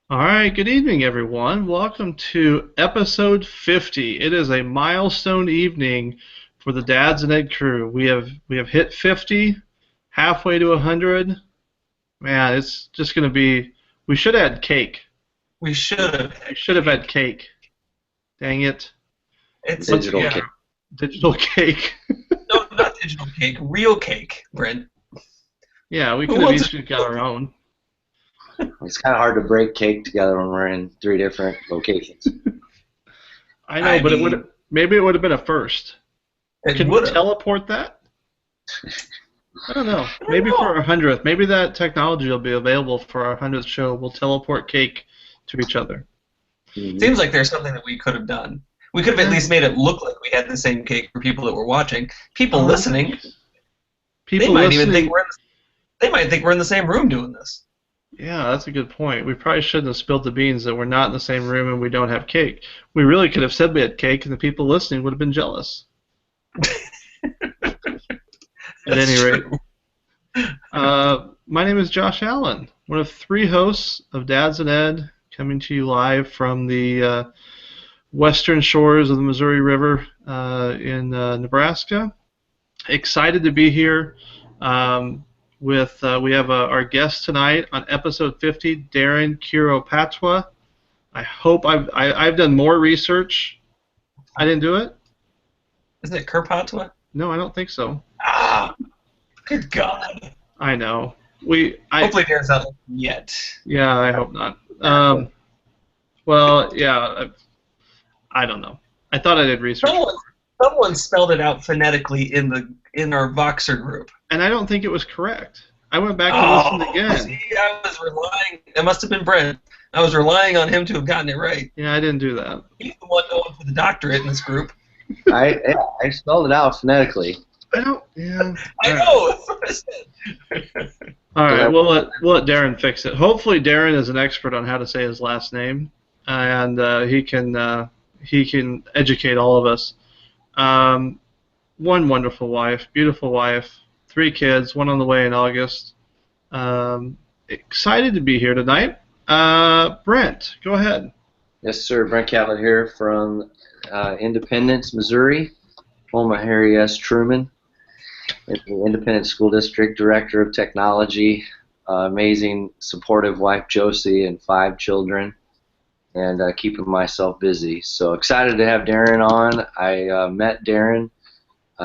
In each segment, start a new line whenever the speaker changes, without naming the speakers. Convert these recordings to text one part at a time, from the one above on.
All right, good evening, everyone. Welcome to episode 50. It is a milestone evening for the Dads and Ed crew. We have hit 50, halfway to 100. Man, it's just going to be. We should have had cake.
We should have
We
had
should have had
cake.
cake. Dang it!
It's
Once
Digital
again,
cake.
digital cake.
no, not digital cake, real cake, Brent.
Yeah, we
Who
could have
wants
each got our own.
It's kind of hard to break cake together when we're in three different locations.
I know,
I
but
mean,
maybe it would have been a first.
it
Can we
would have.
teleport that? I don't know.
I don't
Maybe for
know.
our 100th. Maybe that technology will be available for our 100th show. We'll teleport cake to each other.
Mhm.
Seems like there's something that we could have done. We could have at least made it look like we had the same cake for people that were watching. People listening, they
People
might even
listening.
think they might think we're in the same room doing this.
Yeah, that's a good point. We probably shouldn't have spilled the beans that we're not in the same room and we don't have cake. We really could have said we had cake and the people listening would have been jealous. At
That's
any rate.
true.
My name is Josh Allen, one of three hosts of Dads and Ed, coming to you live from the western shores of the Missouri River in Nebraska. Excited to be here we have our guest tonight on episode 50, Darren Kuropatwa. I hope I've done more research. I didn't do it?
Isn't it Kuropatwa?
No, I don't think so.
Ah, good God.
I know.
Hopefully there's not yet.
Yeah, I hope not. Well, yeah, I don't know. I thought I did research.
Someone spelled it out phonetically in our Voxer group.
And I don't think it was correct. I went back and listened again.
See, I was relying. It must have been Brent. I was relying on him to have gotten it right.
Yeah, I didn't do that.
He's the one going for the doctorate in this group.
I spelled it out phonetically.
I don't. Yeah.
I know. That's what I said.
All right, we'll let Darren fix it. Hopefully, Darren is an expert on how to say his last name, and he can educate all of us. One wonderful wife, beautiful wife, 3 kids, one on the way in August. Excited to be here tonight. Brent, go ahead.
Yes, sir. Brent Catlett here from Independence, Missouri, home of Harry S. Truman, the Independent School District Director of Technology, amazing, supportive wife Josie, and 5 children, and keeping myself busy. So excited to have Darren on. I met Darren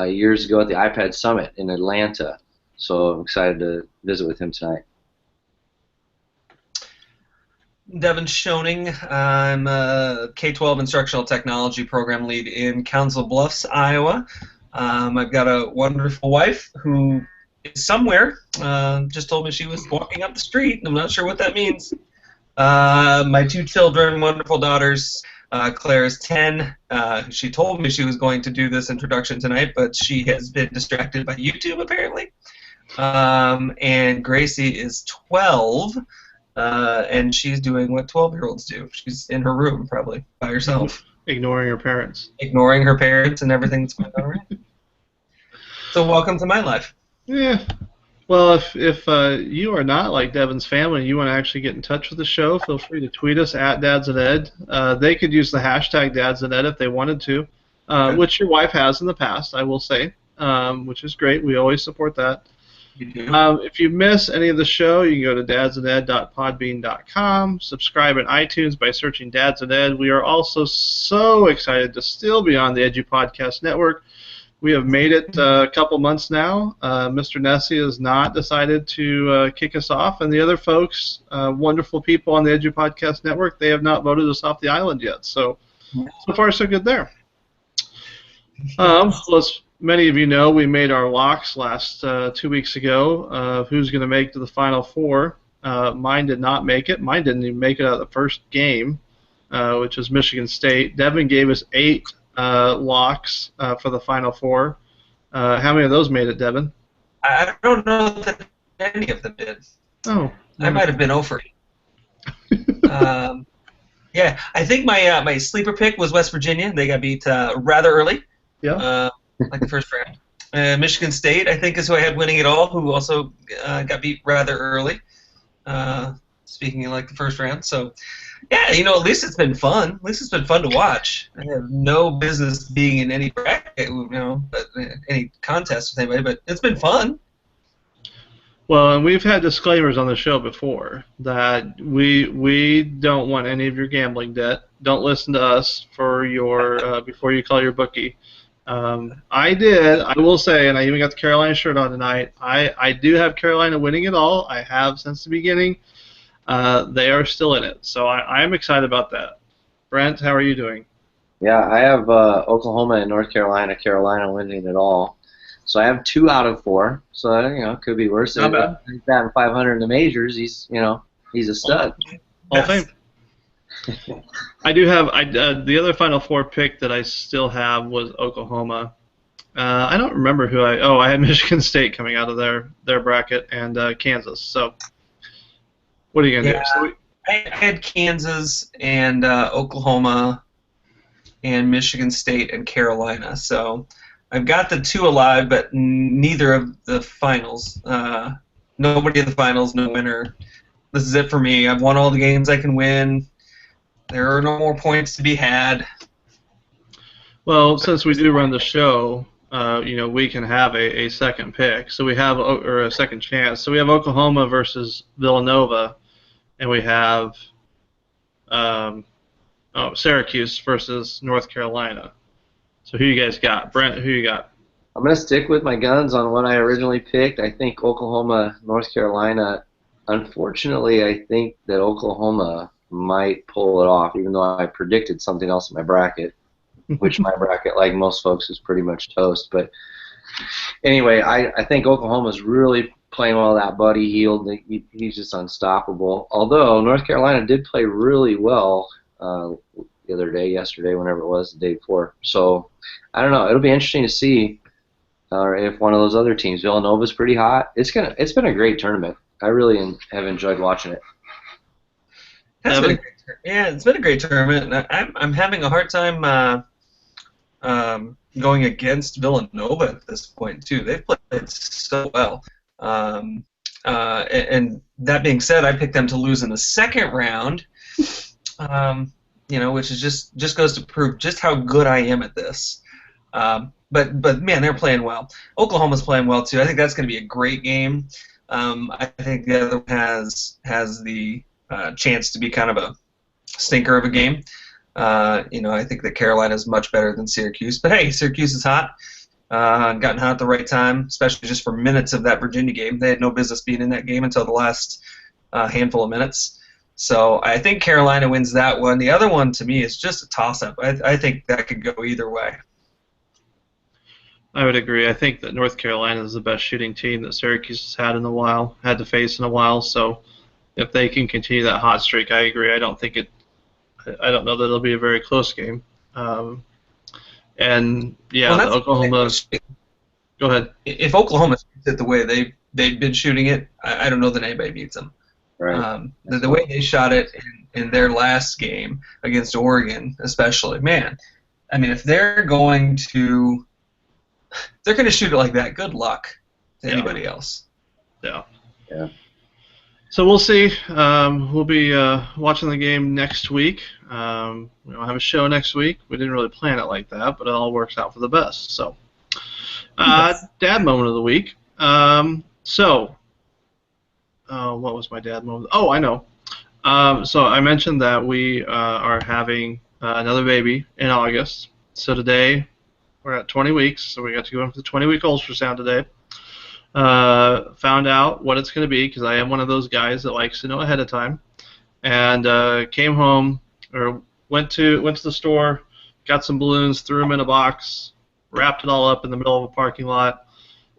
years ago at the iPad Summit in Atlanta, so I'm excited to visit with him tonight.
Devin Schoening. I'm a K-12 instructional technology program lead in Council Bluffs, Iowa. I've got a wonderful wife who is somewhere. Just told me she was walking up the street. I'm not sure what that means. My 2 children, wonderful daughters. Claire is 10. She told me she was going to do this introduction tonight, but she has been distracted by YouTube apparently. And Gracie is 12. And she's doing what 12-year-olds do. She's in her room, probably, by herself.
Ignoring her parents.
Ignoring her parents and everything that's going on around. So welcome to my life.
Yeah. Well, if you are not like Devin's family and you want to actually get in touch with the show, feel free to tweet us at Dads and Ed. They could use the hashtag Dads and Ed if they wanted to, which your wife has in the past, I will say, which is great. We always support that.
You do.
If you miss any of the show, you can go to dadsanded.podbean.com, subscribe in iTunes by searching Dads and Ed. We are also so excited to still be on the Edu Podcast Network. We have made it a couple months now. Mr. Nessie has not decided to kick us off, and the other folks, wonderful people on the Edu Podcast Network, they have not voted us off the island yet. So far, so good there. As many of you know, we made our locks last 2 weeks ago of who's going to make it to the Final Four. Mine did not make it. Mine didn't even make it out of the first game, which is Michigan State. Devin gave us 8 locks for the Final Four. How many of those made it, Devin?
I don't know that any of them did.
Oh.
I might have been over. Yeah, I think my sleeper pick was West Virginia. They got beat rather early.
Yeah.
Like the first round. Michigan State, I think, is who I had winning it all, who also got beat rather early. speaking of like the first round. So, yeah, at least it's been fun. At least it's been fun to watch. I have no business being in any bracket, but any contest with anybody, but it's been fun.
Well, and we've had disclaimers on the show before that we don't want any of your gambling debt. Don't listen to us for your before you call your bookie. I will say, and I even got the Carolina shirt on tonight. I do have Carolina winning it all. I have since the beginning. They are still in it, so I am excited about that. Brent, how are you doing?
Yeah, I have Oklahoma and North Carolina. Carolina winning it all. So I have 2 out of 4. So it could be worse.
Not bad.
He's batting 500 in the majors. He's a stud.
Hall of Fame. I do have the other Final Four pick that I still have was Oklahoma. I don't remember who I had Michigan State coming out of their bracket and Kansas. So what are you gonna do? So
I had Kansas and Oklahoma and Michigan State and Carolina. So I've got the 2 alive, but neither of the finals. Nobody in the finals, no winner. This is it for me. I've won all the games I can win. There are no more points to be had.
Well, since we do run the show, we can have a second pick. So we have or a second chance. So we have Oklahoma versus Villanova, and we have Syracuse versus North Carolina. So who you guys got? Brent, who you got?
I'm going to stick with my guns on what I originally picked. I think Oklahoma, North Carolina. Unfortunately, I think that Oklahoma might pull it off, even though I predicted something else in my bracket, which my bracket, like most folks, is pretty much toast. But anyway, I think Oklahoma's really playing well. That Buddy Hield, he's just unstoppable. Although North Carolina did play really well the other day, yesterday, whenever it was, the day before. So I don't know. It'll be interesting to see if one of those other teams, Villanova's pretty hot. It's been a great tournament. I really have enjoyed watching it.
It's been a great tournament. I'm having a hard time going against Villanova at this point too. They've played so well. And that being said, I picked them to lose in the second round. Which is just goes to prove just how good I am at this. But man, they're playing well. Oklahoma's playing well too. I think that's going to be a great game. I think the other one has the chance to be kind of a stinker of a game. I think that Carolina is much better than Syracuse. But hey, Syracuse is hot. Gotten hot at the right time, especially just for minutes of that Virginia game. They had no business being in that game until the last handful of minutes. So I think Carolina wins that one. The other one, to me, is just a toss-up. I think that could go either way.
I would agree. I think that North Carolina is the best shooting team that Syracuse has had to face in a while. So if they can continue that hot streak, I agree. I don't know that it'll be a very close game. The Oklahoma. Go ahead.
If Oklahoma shoots it the way they've been shooting it, I don't know that anybody beats them.
Right.
The way they shot it in their last game against Oregon, especially, man. I mean, if they're going to shoot it like that, good luck to anybody else.
Yeah.
Yeah.
So we'll see. We'll be watching the game next week. We don't have a show next week. We didn't really plan it like that, but it all works out for the best. So, dad moment of the week. What was my dad moment? Oh, I know. So I mentioned that we are having another baby in August. So today we're at 20 weeks. So we got to go in for the 20-week ultrasound today. Found out what it's going to be because I am one of those guys that likes to know ahead of time. And came home or went to the store, got some balloons, threw them in a box, wrapped it all up in the middle of a parking lot.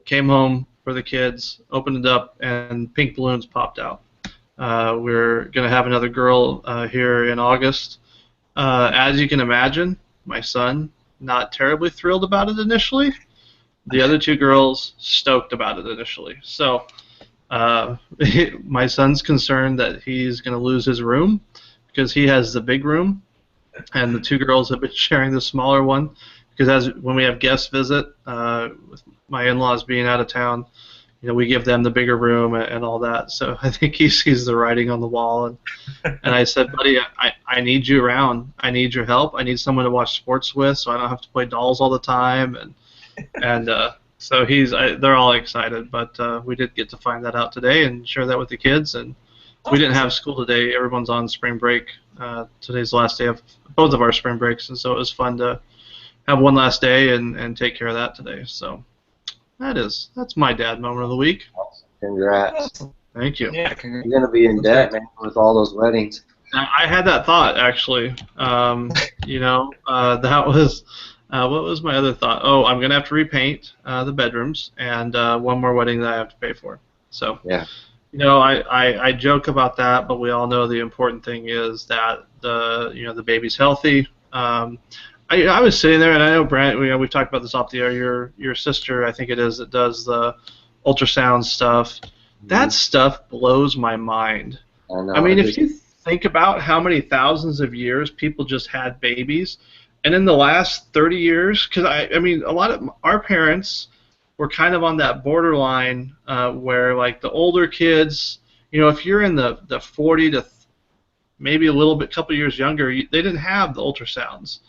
Came home for the kids, opened it up, and pink balloons popped out. We're going to have another girl here in August. As you can imagine, my son, not terribly thrilled about it initially. The other 2 girls, stoked about it initially. So my son's concerned that he's going to lose his room because he has the big room, and the 2 girls have been sharing the smaller one. Because when we have guests visit, with my in-laws being out of town, we give them the bigger room and all that. So I think he sees the writing on the wall, and I said, buddy, I need you around. I need your help. I need someone to watch sports with, so I don't have to play dolls all the time. And so they're all excited. But we did get to find that out today and share that with the kids. And we didn't have school today. Everyone's on spring break. Today's the last day of both of our spring breaks, and so it was fun to have one last day and take care of that today. So that's my dad moment of the week.
Congrats.
Thank you.
Yeah,
You're going to be in debt, man, with all those weddings.
I had that thought, actually. That was, what was my other thought? Oh, I'm going to have to repaint the bedrooms and one more wedding that I have to pay for. So,
yeah.
I joke about that, but we all know the important thing is that the baby's healthy. I was sitting there, and I know Brent. We've talked about this off the air. Your sister, I think it is, that does the ultrasound stuff. That stuff blows my mind. I mean, if you think about how many thousands of years people just had babies, and in the last 30 years, because I mean, a lot of our parents were kind of on that borderline where, like, the older kids, if you're in the 40 to maybe a little bit, couple years younger, they didn't have the ultrasounds.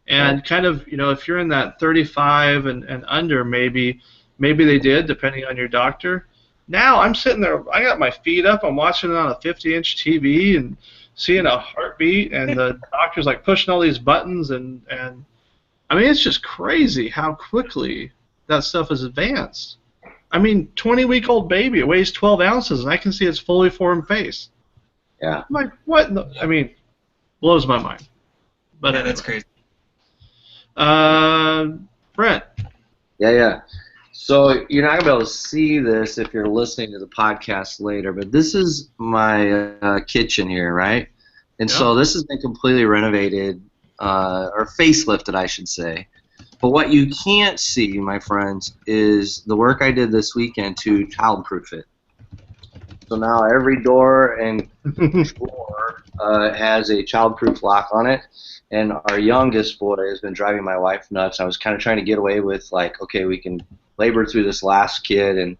And kind of, if you're in that 35 and under, maybe they did, depending on your doctor. Now I'm sitting there, I got my feet up, I'm watching it on a 50-inch TV and seeing a heartbeat, and the doctor's like pushing all these buttons, and I mean, it's just crazy how quickly that stuff is advanced. I mean, 20-week-old baby, it weighs 12 ounces, and I can see its fully formed face.
Yeah.
I'm like, what? I mean, blows my mind. But
yeah, that's crazy.
Brent.
Yeah. So you're not going to be able to see this if you're listening to the podcast later, but this is my kitchen here, right? And so this has been completely renovated, or facelifted, I should say. But what you can't see, my friends, is the work I did this weekend to childproof it. So now every door and drawer has a childproof lock on it. And our youngest boy has been driving my wife nuts. I was kind of trying to get away with, like, okay, we can labor through this last kid. And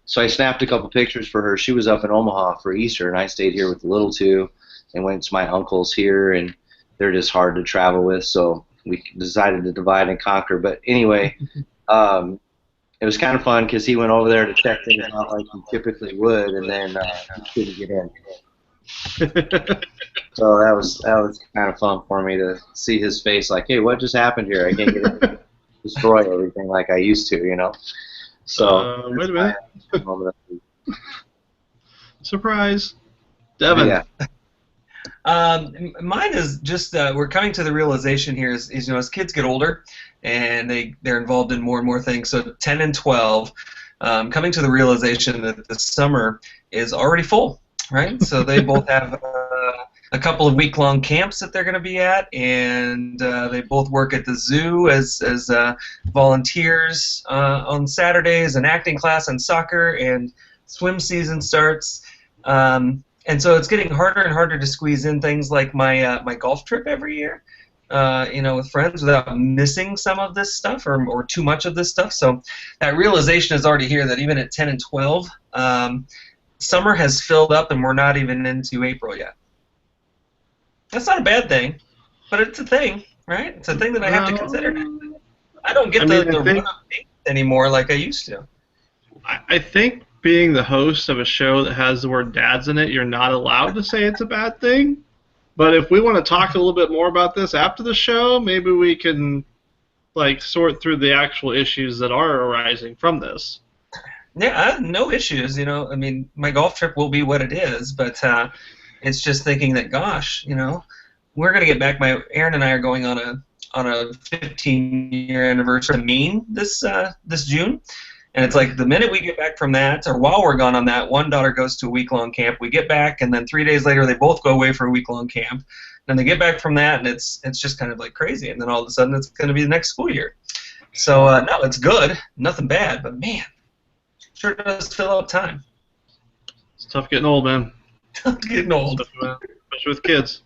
so I snapped a couple pictures for her. She was up in Omaha for Easter, and I stayed here with the little two and went to my uncle's here, and they're just hard to travel with. So we decided to divide and conquer. But anyway, it was kind of fun because he went over there to check things out like he typically would, and then he couldn't get in. So that was kind of fun for me to see his face, like, hey, what just happened here? I can't get in, destroy everything like I used to, So
wait a minute. Surprise, Devin.
Yeah.
Mine is just we're coming to the realization here is as kids get older and they're involved in more and more things. So 10 and 12, coming to the realization that the summer is already full, right? So they both have a couple of week-long camps that they're going to be at, and they both work at the zoo as volunteers on Saturdays, and acting class and soccer, and swim season starts. And so it's getting harder and harder to squeeze in things like my golf trip every year, with friends without missing some of this stuff or too much of this stuff. So that realization is already here that even at 10 and 12, summer has filled up and we're not even into April yet. That's not a bad thing, but it's a thing, right? It's a thing that I have to consider. I don't get the run of dates anymore like I used to.
I think being the host of a show that has the word dads in it, you're not allowed to say it's a bad thing. But if we want to talk a little bit more about this after the show, maybe we can sort through the actual issues that are arising from this.
Yeah, no issues. I mean, my golf trip will be what it is, but it's just thinking that, gosh, we're going to get back. Aaron and I are going on a 15-year anniversary to Maine this June. And it's like the minute we get back from that, or while we're gone on that, one daughter goes to a week-long camp. We get back, and then 3 days later, they both go away for a week-long camp. Then they get back from that, and it's just kind of like crazy. And then all of a sudden, it's going to be the next school year. So, no, it's good. Nothing bad. But, man, sure does fill up time.
It's tough getting old, man.
Tough getting old.
Especially with kids.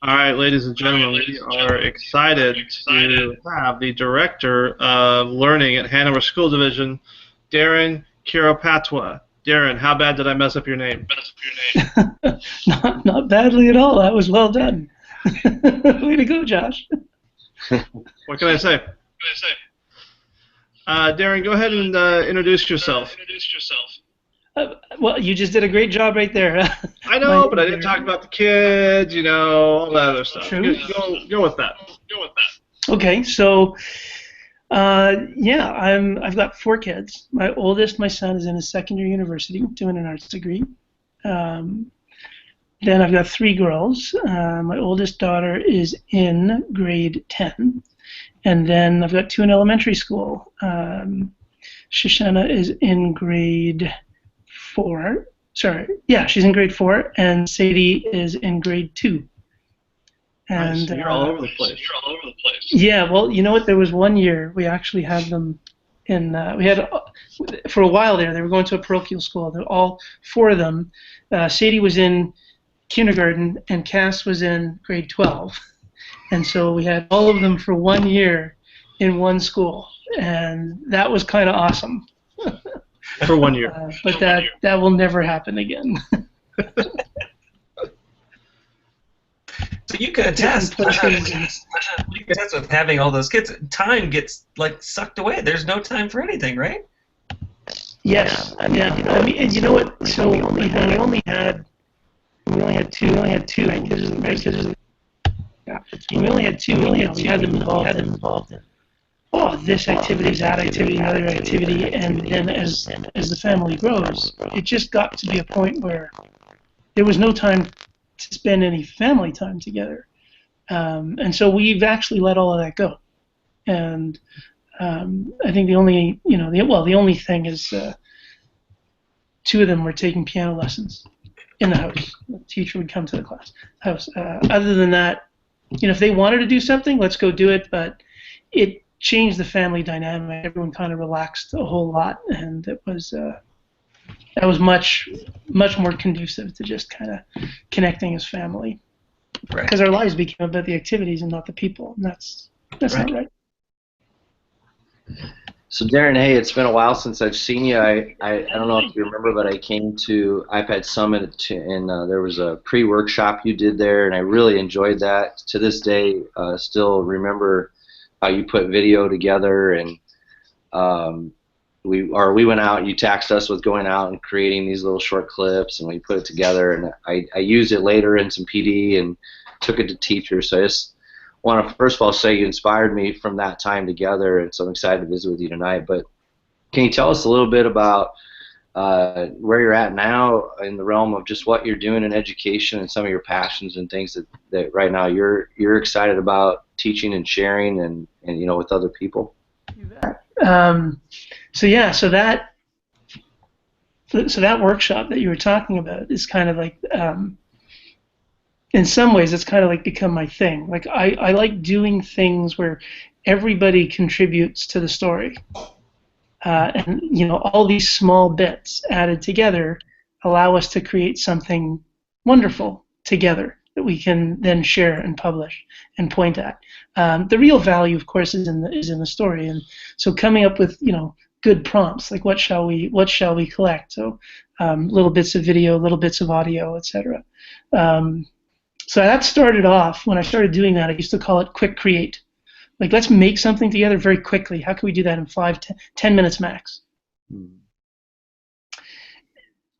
All right, ladies and gentlemen, we are excited to have the Director of Learning at Hanover School Division, Darren Kuropatwa. Darren, how bad did I mess up your name?
Not badly at all. That was well done. Way to go, Josh.
What can I say? Darren, go ahead and introduce yourself.
Well, you just did a great job right there.
I know, but I didn't talk about the kids, all that other stuff.
True.
Go with that.
Okay, so yeah, I've got 4 kids. My oldest, my son, is in his second year university doing an arts degree. Then I've got 3 girls. My oldest daughter is in grade 10. And then I've got 2 in elementary school. Shoshana is in grade 4. She's in grade 4, and Sadie is in grade 2. And
nice. So you're all over the place.
Yeah, well, you know what? There was one year we actually had them in. We had for a while there. They were going to a parochial school. They're all 4 of them. Sadie was in kindergarten, and Cass was in grade 12. And so we had all of them for 1 year in one school, and that was kind of awesome.
For 1 year.
But that will never happen again.
So you can attest. You can attest with having all those kids. Time gets sucked away. There's no time for anything, right?
Yes. Yeah. I mean, and you know what? So we only had 2. We only had 2 because we only had 2. We had them involved in. Oh, this activity, that activity, another activity, and then as the family grows, it just got to be a point where there was no time to spend any family time together, and so we've actually let all of that go. And I think the only thing is 2 of them were taking piano lessons in the house. The teacher would come to the house. Other than that, if they wanted to do something, let's go do it. But it changed the family dynamic. Everyone kind of relaxed a whole lot, and it was that was much more conducive to just kind of connecting as family. Right. Because our lives became about the activities and not the people, and that's right. Not right.
So Darren, hey, it's been a while since I've seen you. I don't know if you remember, but I came to iPad Summit, and there was a pre-workshop you did there, and I really enjoyed that. To this day, still remember how you put video together, and we went out. You taxed us with going out and creating these little short clips, and we put it together. And I used it later in some PD and took it to teachers. So I just want to first of all say you inspired me from that time together, and so I'm excited to visit with you tonight. But can you tell us a little bit about where you're at now in the realm of just what you're doing in education and some of your passions and things that right now you're excited about teaching and sharing and with other people?
So that workshop that you were talking about is kind of like in some ways it's kind of like become my thing. Like I like doing things where everybody contributes to the story. And all these small bits added together allow us to create something wonderful together that we can then share and publish and point at. The real value, of course, is in the story, and so coming up with good prompts like what shall we collect? So little bits of video, little bits of audio, etc. So that started off when I started doing that. I used to call it quick create. Like, let's make something together very quickly. How can we do that in 10 minutes max?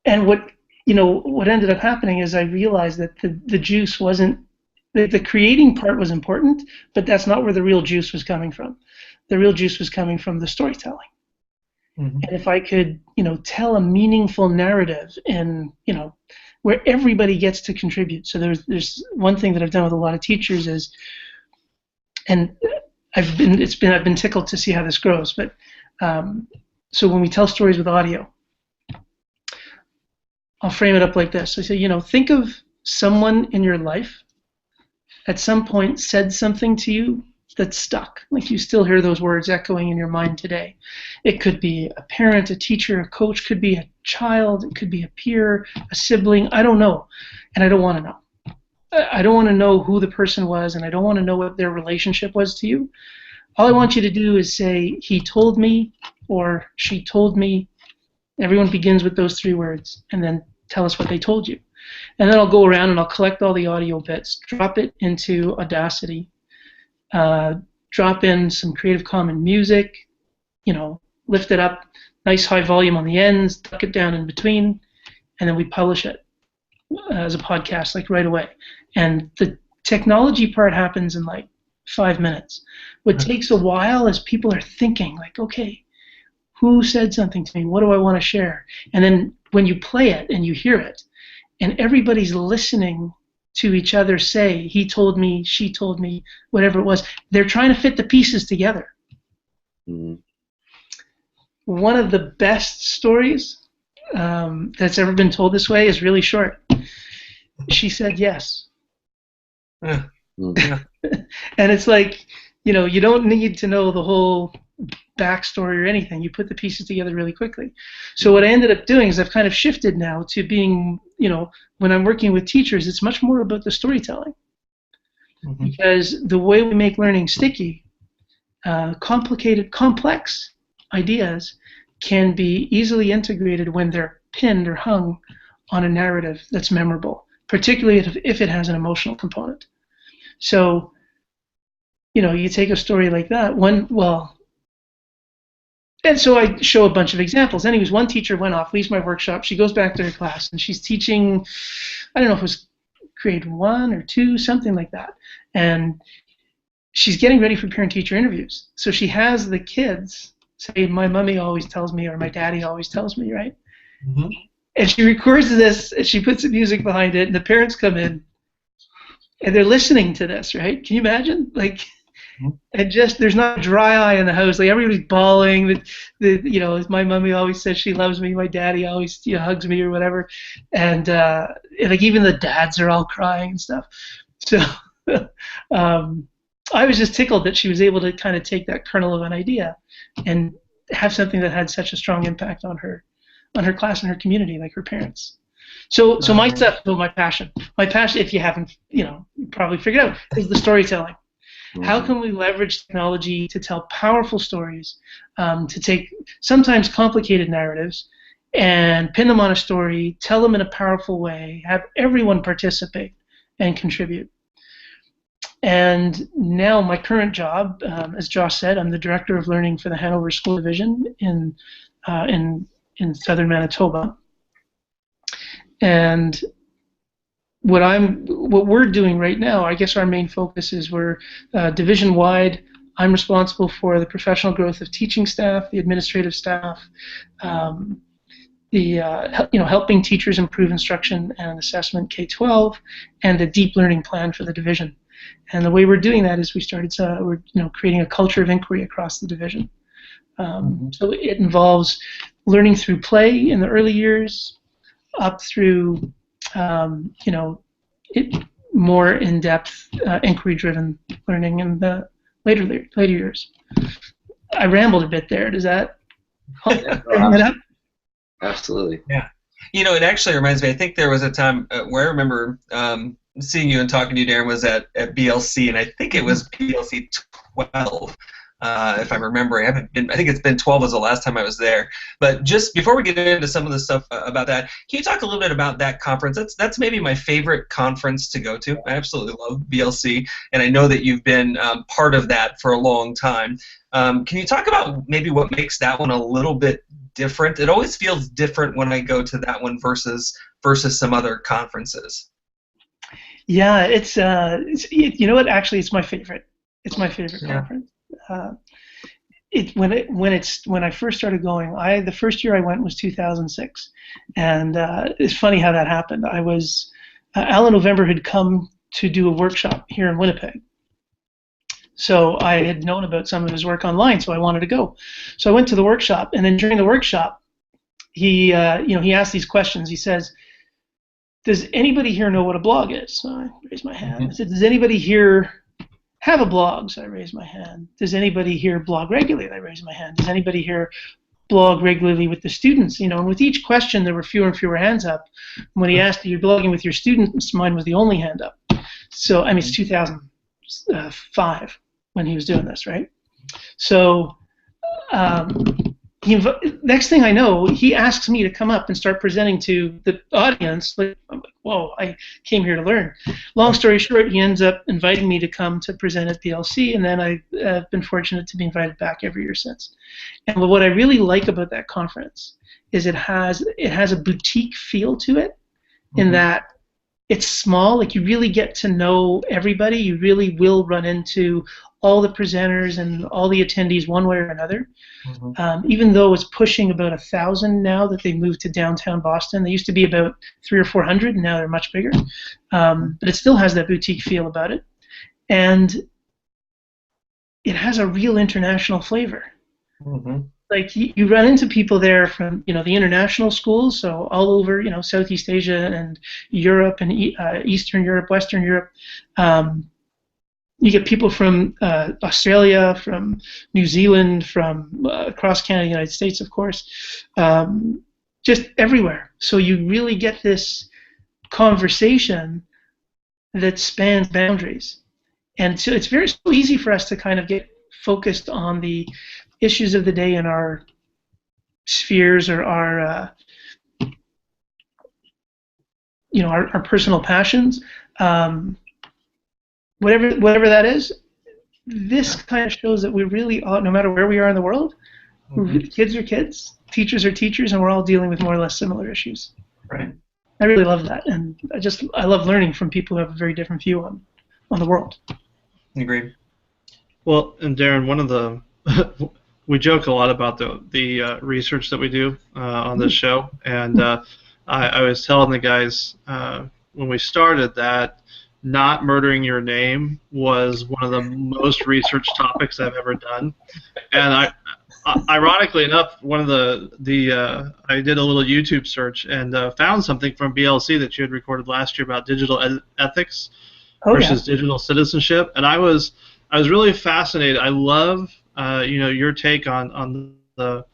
And what ended up happening is I realized that the juice wasn't, the creating part was important, but that's not where the real juice was coming from. The real juice was coming from the storytelling. Mm-hmm. And if I could, tell a meaningful narrative and, where everybody gets to contribute. So there's one thing that I've done with a lot of teachers is, and I've been tickled to see how this grows, but so when we tell stories with audio, I'll frame it up like this. I say, think of someone in your life at some point said something to you that stuck. Like, you still hear those words echoing in your mind today. It could be a parent, a teacher, a coach, could be a child, it could be a peer, a sibling, I don't know. And I don't want to know. I don't want to know who the person was, and I don't want to know what their relationship was to you. All I want you to do is say, he told me or she told me. Everyone begins with those 3 words, and then tell us what they told you. And then I'll go around and I'll collect all the audio bits, drop it into Audacity, drop in some Creative Commons music, lift it up, nice high volume on the ends, tuck it down in between, and then we publish it as a podcast like right away. And the technology part happens in like 5 minutes. What takes a while is people are thinking like, okay, who said something to me? What do I want to share? And then when you play it and you hear it, and everybody's listening to each other say, he told me, she told me, whatever it was, they're trying to fit the pieces together. Mm-hmm. One of the best stories that's ever been told this way is really short. She said yes. And it's like, you don't need to know the whole backstory or anything. You put the pieces together really quickly. So what I ended up doing is I've kind of shifted now to being, when I'm working with teachers, it's much more about the storytelling. Mm-hmm. Because the way we make learning sticky, complex ideas can be easily integrated when they're pinned or hung on a narrative that's memorable, particularly if it has an emotional component. So, you take a story like that, and so I show a bunch of examples. Anyways, one teacher went off, leaves my workshop, she goes back to her class, and she's teaching, I don't know if it was grade 1 or 2, something like that. And she's getting ready for parent-teacher interviews. So she has the kids say, my mommy always tells me, or my daddy always tells me, right? Mm-hmm. And she records this, and she puts the music behind it, and the parents come in, and they're listening to this, right? Can you imagine? Like, and just there's not a dry eye in the house. Like everybody's bawling. My mommy always says she loves me. My daddy always hugs me or whatever. And like even the dads are all crying and stuff. So I was just tickled that she was able to kind of take that kernel of an idea and have something that had such a strong impact on her class and her community, like her parents. So my stuff, my passion, if you haven't, probably figured out, is the storytelling. How can we leverage technology to tell powerful stories, to take sometimes complicated narratives and pin them on a story, tell them in a powerful way, have everyone participate and contribute. And now my current job, as Josh said, I'm the Director of Learning for the Hanover School Division in southern Manitoba. And what we're doing right now, I guess our main focus is we're division-wide. I'm responsible for the professional growth of teaching staff, the administrative staff, helping teachers improve instruction and assessment K-12, and the deep learning plan for the division. And the way we're doing that is we're creating a culture of inquiry across the division. So it involves learning through play in the early years, up through more in-depth, inquiry-driven learning in the later years. I rambled a bit there. Does that help bring that up?
Absolutely.
Yeah. It actually reminds me, I think there was a time where I remember seeing you and talking to you, Darren, was at BLC, and I think it was BLC 12. If I'm remembering. I think it's been 12 was the last time I was there. But just before we get into some of the stuff about that, can you talk a little bit about that conference? That's maybe my favorite conference to go to. I absolutely love BLC, and I know that you've been part of that for a long time. Can you talk about maybe what makes that one a little bit different? It always feels different when I go to that one versus some other conferences.
Yeah, it's you know what? Actually, it's my favorite. It's my favorite conference. When I first started going, the first year I went was 2006, and it's funny how that happened. I was Alan November had come to do a workshop here in Winnipeg, so I had known about some of his work online, so I wanted to go. So I went to the workshop, and then during the workshop, he asked these questions. He says, "Does anybody here know what a blog is?" So I raised my hand. I said, "Does anybody here have a blog?" So I raised my hand. "Does anybody here blog regularly?" I raised my hand. "Does anybody here blog regularly with the students?" And with each question there were fewer and fewer hands up. When he asked, "Are you blogging with your students?" mine was the only hand up. So it's 2005 when he was doing this, right? So next thing I know, he asks me to come up and start presenting to the audience. Like, I'm like, whoa, I came here to learn. Long story short, he ends up inviting me to come to present at PLC, and then I've been fortunate to be invited back every year since. And what I really like about that conference is it has a boutique feel to it, in that it's small. Like, you really get to know everybody. You really will run into all the presenters and all the attendees one way or another. Even though it's pushing about 1,000 now that they moved to downtown Boston. They used to be about 300 or 400, and now they're much bigger. But it still has that boutique feel about it. And it has a real international flavor. Like, you run into people there from, the international schools, so all over, Southeast Asia and Europe and Eastern Europe, Western Europe. You get people from Australia, from New Zealand, from across Canada, United States, of course, just everywhere. So you really get this conversation that spans boundaries. And so it's so easy for us to kind of get focused on the issues of the day in our spheres, or our personal passions. Whatever that is, this kind of shows that we really all, no matter where we are in the world, kids are kids, teachers are teachers, and we're all dealing with more or less similar issues.
Right.
I really love that, and I love learning from people who have a very different view on the world.
Agreed.
Well, and Darren, one of the we joke a lot about the research that we do on this show, and I was telling the guys when we started that not murdering your name was one of the most researched topics I've ever done. And ironically enough, one of I did a little YouTube search and found something from BLC that you had recorded last year about digital ethics versus digital citizenship, and I was really fascinated. I love your take on the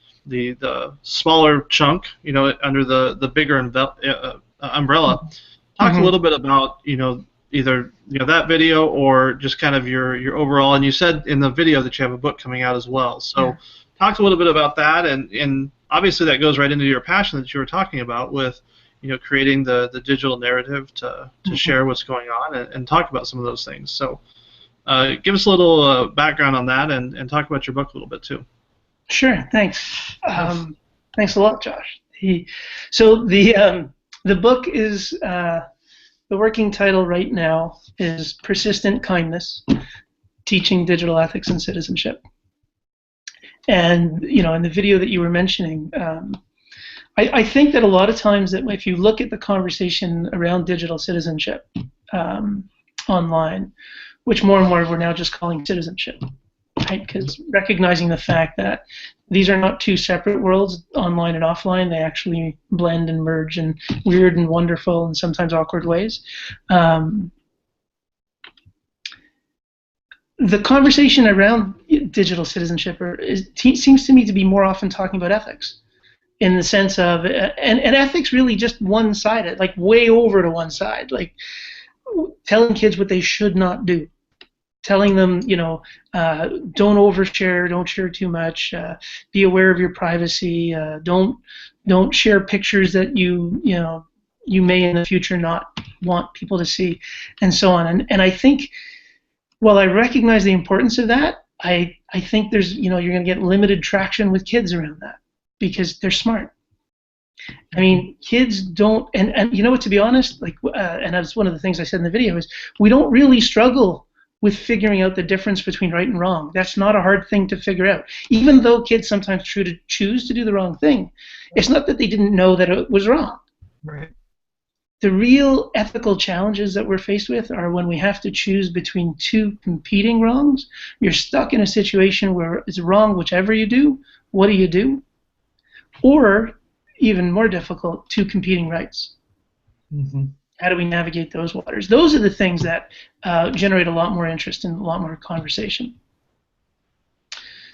smaller chunk, under the bigger umbrella. Talk a little bit about either that video or just kind of your overall. And you said in the video that you have a book coming out as well. So talk a little bit about that, and obviously that goes right into your passion that you were talking about with creating the digital narrative to share what's going on and talk about some of those things. So give us a little background on that and talk about your book a little bit too.
Sure, thanks. Thanks a lot, Josh. So the book is. The working title right now is Persistent Kindness, Teaching Digital Ethics and Citizenship. And, in the video that you were mentioning, I think that a lot of times that if you look at the conversation around digital citizenship online, which more and more we're now just calling citizenship, right? Because recognizing the fact that these are not two separate worlds, online and offline. They actually blend and merge in weird and wonderful and sometimes awkward ways. The conversation around digital citizenship seems to me to be more often talking about ethics, in the sense of, and ethics really just one-sided, like way over to one side, like telling kids what they should not do. Telling them, don't overshare, don't share too much, be aware of your privacy, don't share pictures that you may in the future not want people to see, and so on. And I think, while I recognize the importance of that, I think there's, you're going to get limited traction with kids around that because they're smart. I mean, kids don't, and to be honest, and that's one of the things I said in the video, is we don't really struggle with figuring out the difference between right and wrong. That's not a hard thing to figure out. Even though kids sometimes choose to do the wrong thing, it's not that they didn't know that it was wrong.
Right.
The real ethical challenges that we're faced with are when we have to choose between two competing wrongs. You're stuck in a situation where it's wrong whichever you do. What do you do? Or, even more difficult, two competing rights. How do we navigate those waters? Those are the things that generate a lot more interest and a lot more conversation.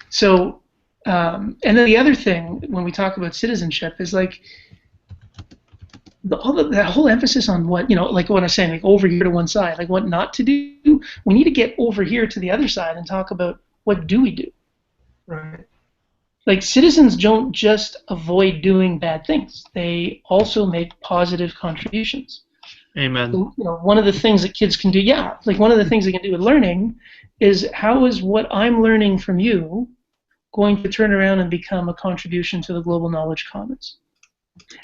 So, and then the other thing when we talk about citizenship is like that whole emphasis on what, like what I'm saying, like over here to one side, like what not to do. We need to get over here to the other side and talk about what do we do.
Right.
like citizens don't just avoid doing bad things; they also make positive contributions.
Amen.
So, one of the things that kids can do, like one of the things they can do with learning is how is what I'm learning from you going to turn around and become a contribution to the global knowledge commons?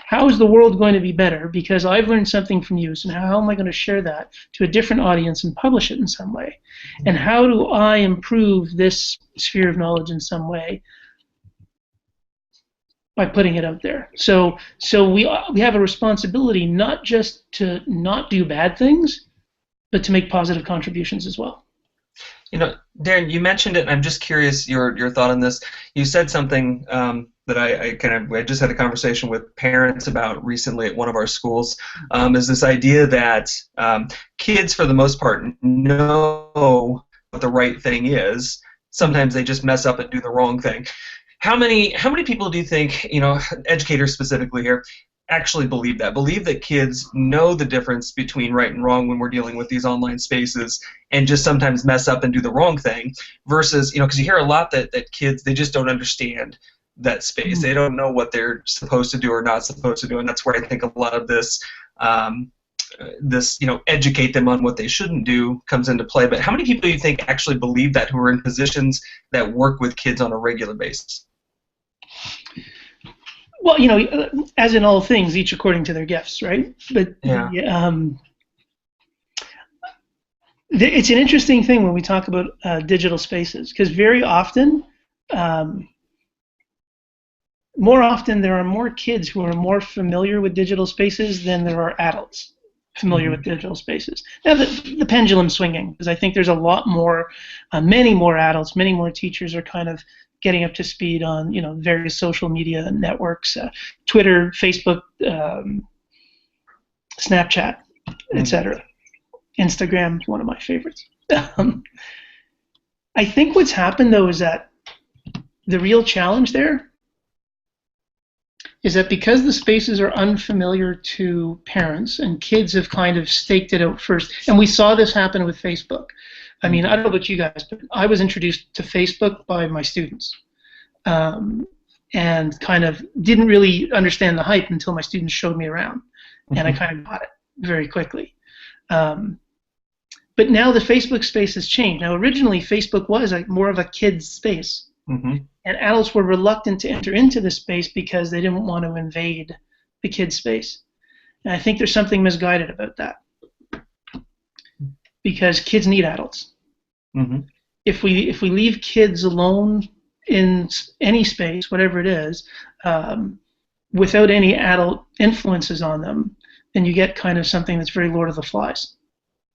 How is the world going to be better because I've learned something from you? So how am I going to share that to a different audience and publish it in some way? And how do I improve this sphere of knowledge in some way by putting it out there? So we have a responsibility not just to not do bad things, but to make positive contributions as well.
Darren, you mentioned it, and I'm just curious your thought on this. You said something that I just had a conversation with parents about recently at one of our schools. Is this idea that kids, for the most part, know what the right thing is. Sometimes they just mess up and do the wrong thing. How many people do you think, educators specifically here, actually believe that kids know the difference between right and wrong when we're dealing with these online spaces and just sometimes mess up and do the wrong thing versus, because you hear a lot that kids, they just don't understand that space. They don't know what they're supposed to do or not supposed to do, and that's where I think a lot of this educate them on what they shouldn't do comes into play. But how many people do you think actually believe that, who are in positions that work with kids on a regular basis?
Well, as in all things, each according to their gifts, right? But it's an interesting thing when we talk about digital spaces, because very often, more often there are more kids who are more familiar with digital spaces than there are adults familiar with digital spaces. Now, the pendulum's swinging, because I think there's a lot more, many more adults, many more teachers are kind of getting up to speed on various social media networks, Twitter, Facebook, Snapchat, etc. Instagram is one of my favorites. I think what's happened though is that the real challenge there is that because the spaces are unfamiliar to parents and kids have kind of staked it out first, and we saw this happen with Facebook. I mean, I don't know about you guys, but I was introduced to Facebook by my students, and kind of didn't really understand the hype until my students showed me around, and I kind of got it very quickly. But now the Facebook space has changed. Now, originally, Facebook was more of a kid's space, and adults were reluctant to enter into the space because they didn't want to invade the kid's space. And I think there's something misguided about that, because kids need adults. If we leave kids alone in any space, whatever it is, without any adult influences on them, then you get kind of something that's very Lord of the Flies.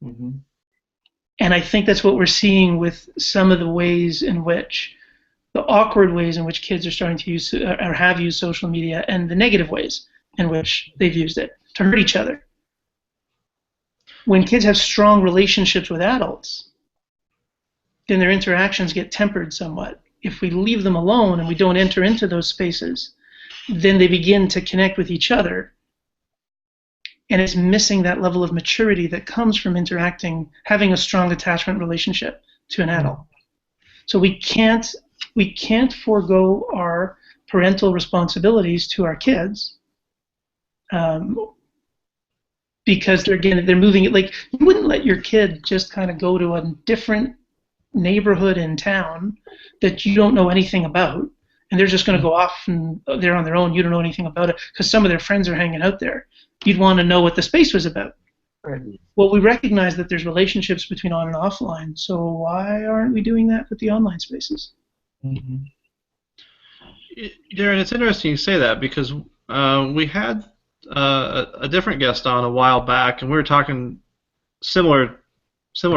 And I think that's what we're seeing with some of the ways in which, the awkward ways in which kids are starting to use or have used social media, and the negative ways in which they've used it to hurt each other. When kids have strong relationships with adults, then their interactions get tempered somewhat. If we leave them alone and we don't enter into those spaces, then they begin to connect with each other. And it's missing that level of maturity that comes from interacting, having a strong attachment relationship to an adult. So we can't forego our parental responsibilities to our kids, because they're moving it. Like, you wouldn't let your kid just kind of go to a different neighborhood in town that you don't know anything about, and they're just going to go off and they're on their own. You don't know anything about it because some of their friends are hanging out there. You'd want to know what the space was about. Right. Well, we recognize that there's relationships between on and offline, so why aren't we doing that with the online spaces?
Darren, it's interesting you say that, because we had a different guest on a while back, and we were talking similar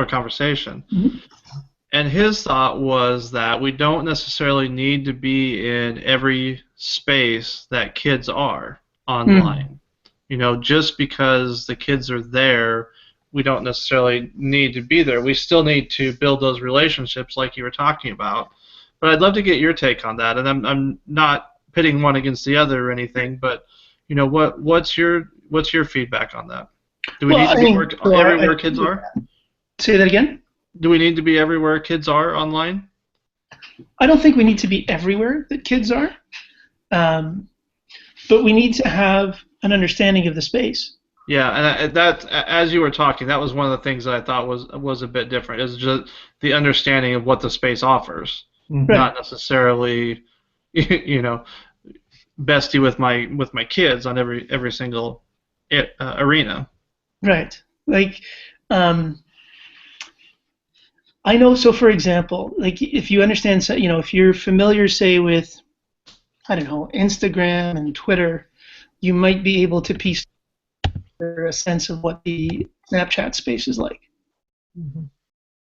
conversation. And his thought was that we don't necessarily need to be in every space that kids are online. Just because the kids are there, we don't necessarily need to be there. We still need to build those relationships like you were talking about. But I'd love to get your take on that. And I'm not pitting one against the other or anything, but what's your feedback on that? Do we need to be everywhere kids are?
Say that again?
Do we need to be everywhere kids are online?
I don't think we need to be everywhere that kids are, but we need to have an understanding of the space.
Yeah, and that, as you were talking, that was one of the things that I thought was a bit different. Is just the understanding of what the space offers, not necessarily, you know, bestie with my kids on every single arena.
Right. Like, I know. So, for example, like if you understand, if you're familiar, say, with, I don't know, Instagram and Twitter, you might be able to piece a sense of what the Snapchat space is like.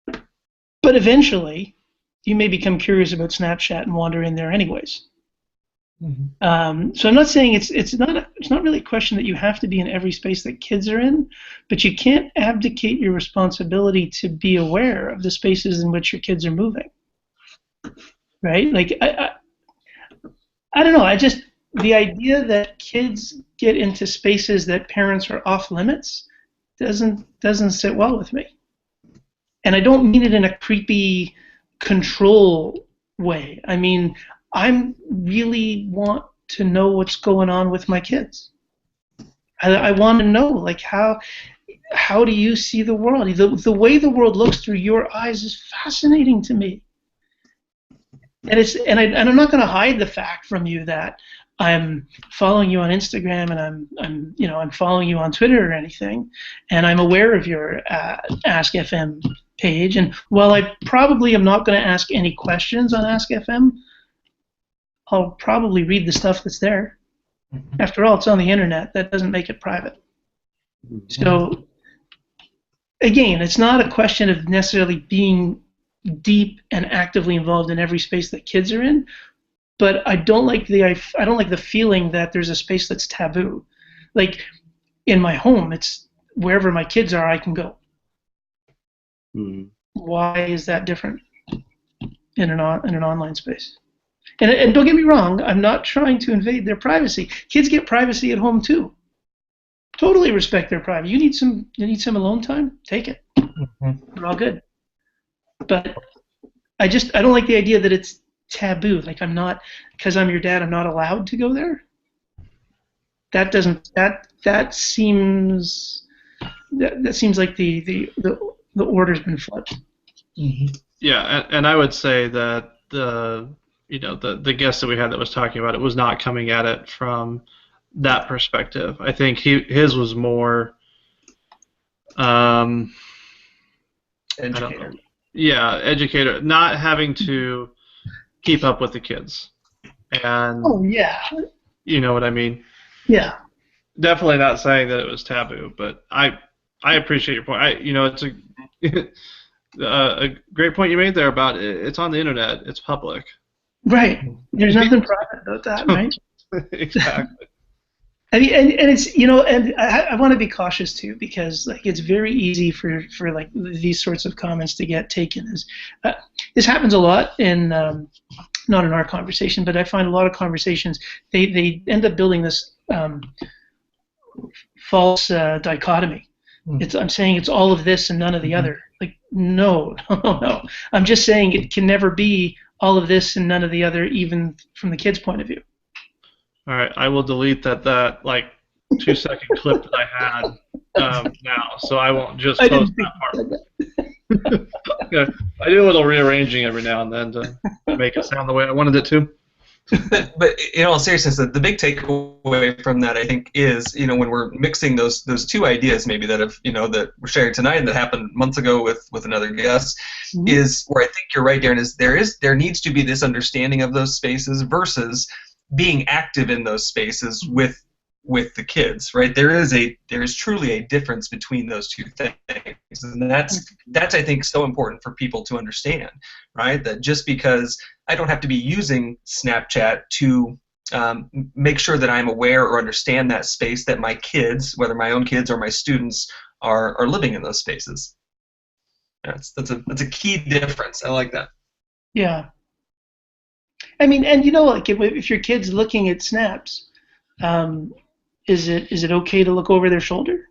But eventually, you may become curious about Snapchat and wander in there anyways. So I'm not saying it's not really a question that you have to be in every space that kids are in, but you can't abdicate your responsibility to be aware of the spaces in which your kids are moving. Right? Like I don't know. The idea that kids get into spaces that parents are off limits doesn't sit well with me. And I don't mean it in a creepy control way. I mean, I really want to know what's going on with my kids. I want to know, like, how do you see the world? The way the world looks through your eyes is fascinating to me. And I'm not going to hide the fact from you that I'm following you on Instagram and I'm following you on Twitter or anything, and I'm aware of your Ask FM page. And while I probably am not going to ask any questions on Ask FM, I'll probably read the stuff that's there. After all, it's on the internet. That doesn't make it private. So, again, it's not a question of necessarily being deep and actively involved in every space that kids are in, but I don't like the feeling that there's a space that's taboo. Like in my home, it's wherever my kids are, I can go. Why is that different in an online space? And don't get me wrong, I'm not trying to invade their privacy. Kids get privacy at home too. Totally respect their privacy. You need some alone time? Take it. We're all good. But I don't like the idea that it's taboo. Like because I'm your dad, I'm not allowed to go there. That seems like the order's been flipped.
Yeah, and I would say that the guest that we had that was talking about it was not coming at it from that perspective. I think his was more
educator.
Educator, not having to keep up with the kids. And you know what I mean?
Yeah.
Definitely not saying that it was taboo, but I appreciate your point. It's a great point you made there about it's on the internet, it's public.
Right. There's nothing private about that, right?
Exactly.
I mean, and it's and I want to be cautious too, because like it's very easy for like these sorts of comments to get taken as this happens a lot in not in our conversation, but I find a lot of conversations they end up building this false dichotomy. I'm saying it's all of this and none of the other. Like no. I'm just saying it can never be all of this and none of the other, even from the kid's point of view.
All right, I will delete that like 2-second clip that I had now, so I won't just post that part. Yeah, I do a little rearranging every now and then to make it sound the way I wanted it to.
But in all seriousness, the big takeaway from that, I think, is when we're mixing those two ideas maybe that have that we're sharing tonight and that happened months ago with another guest, is where I think you're right, Darren, is there needs to be this understanding of those spaces versus being active in those spaces with the kids, right? There is truly a difference between those two things, and that's I think so important for people to understand, right? That just because I don't have to be using Snapchat to make sure that I'm aware or understand that space that my kids, whether my own kids or my students, are living in those spaces. That's a key difference. I like that.
Yeah. I mean, and like if your kid's looking at snaps, is it okay to look over their shoulder?